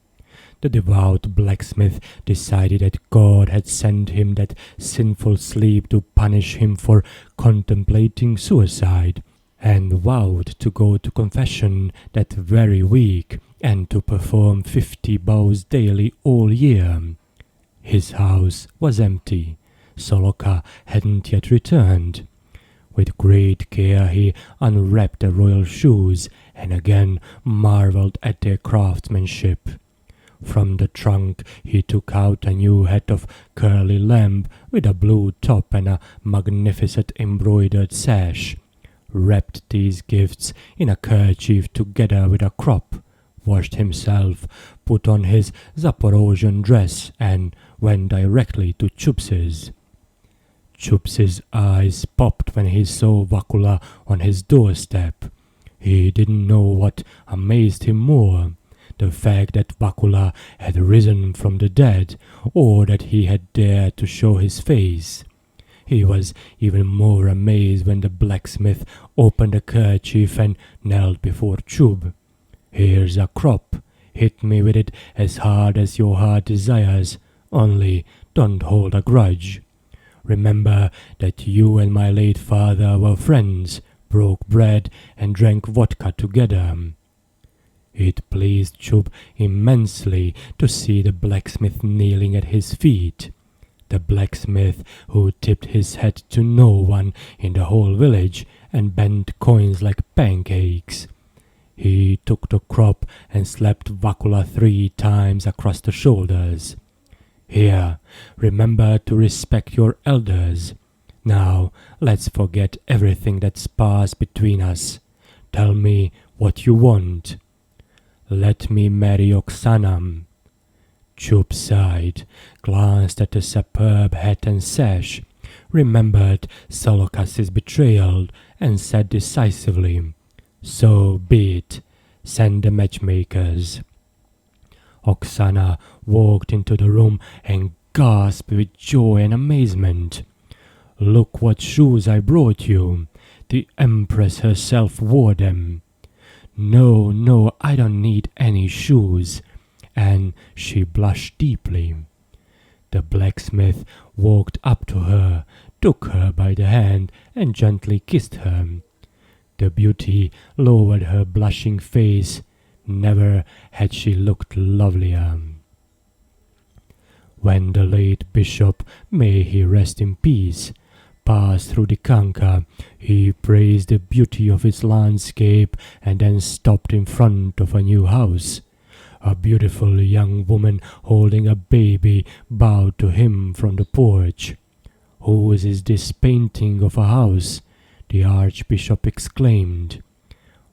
The devout blacksmith decided that God had sent him that sinful sleep to punish him for contemplating suicide, and vowed to go to confession that very week and to perform 50 vows daily all year. His house was empty. Soloka hadn't yet returned. With great care he unwrapped the royal shoes and again marveled at their craftsmanship. From the trunk he took out a new hat of curly lamb with a blue top and a magnificent embroidered sash, wrapped these gifts in a kerchief together with a crop, washed himself, put on his Zaporozhian dress, and went directly to Chups's. Chups's eyes popped when he saw Vakula on his doorstep. He didn't know what amazed him more, the fact that Vakula had risen from the dead, or that he had dared to show his face. He was even more amazed when the blacksmith opened the kerchief and knelt before Chub. "Here's a crop. Hit me with it as hard as your heart desires, only don't hold a grudge. Remember that you and my late father were friends, broke bread and drank vodka together." It pleased Chub immensely to see the blacksmith kneeling at his feet. The blacksmith who tipped his hat to no one in the whole village and bent coins like pancakes. He took the crop and slapped Vakula 3 times across the shoulders. "Here, remember to respect your elders. Now, let's forget everything that's passed between us. Tell me what you want." "Let me marry Oksana." Chub sighed, glanced at the superb hat and sash, remembered Solokas's betrayal, and said decisively, "So be it. Send the matchmakers." Oksana walked into the room and gasped with joy and amazement. "Look what shoes I brought you. The Empress herself wore them." No, I don't need any shoes." And she blushed deeply. The blacksmith walked up to her, took her by the hand, and gently kissed her. The beauty lowered her blushing face. Never had she looked lovelier. When the late bishop, may he rest in peace, passed through Dikanka, he praised the beauty of its landscape and then stopped in front of a new house. A beautiful young woman holding a baby bowed to him from the porch. "Whose is this painting of a house?" the archbishop exclaimed.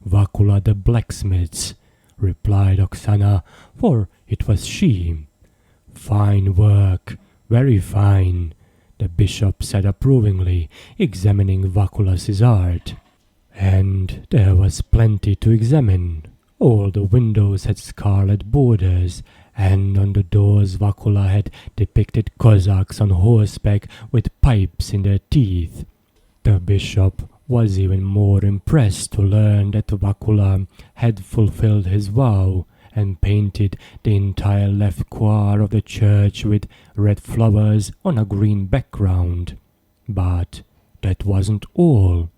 "Vakula the blacksmith's," replied Oksana, for it was she. "Fine work, very fine," the bishop said approvingly, examining Vakulas's art. And there was plenty to examine. All the windows had scarlet borders, and on the doors Vakula had depicted Cossacks on horseback with pipes in their teeth. The bishop was even more impressed to learn that Vakula had fulfilled his vow and painted the entire left choir of the church with red flowers on a green background. But that wasn't all.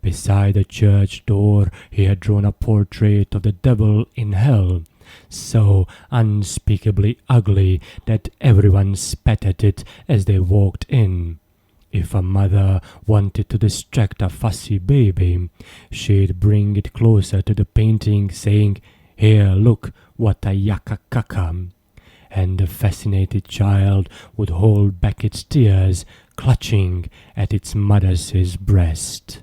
Beside the church door he had drawn a portrait of the devil in hell, so unspeakably ugly that everyone spat at it as they walked in. If a mother wanted to distract a fussy baby, she'd bring it closer to the painting, saying, "Here, look, what a yakakaka," and the fascinated child would hold back its tears, clutching at its mother's breast.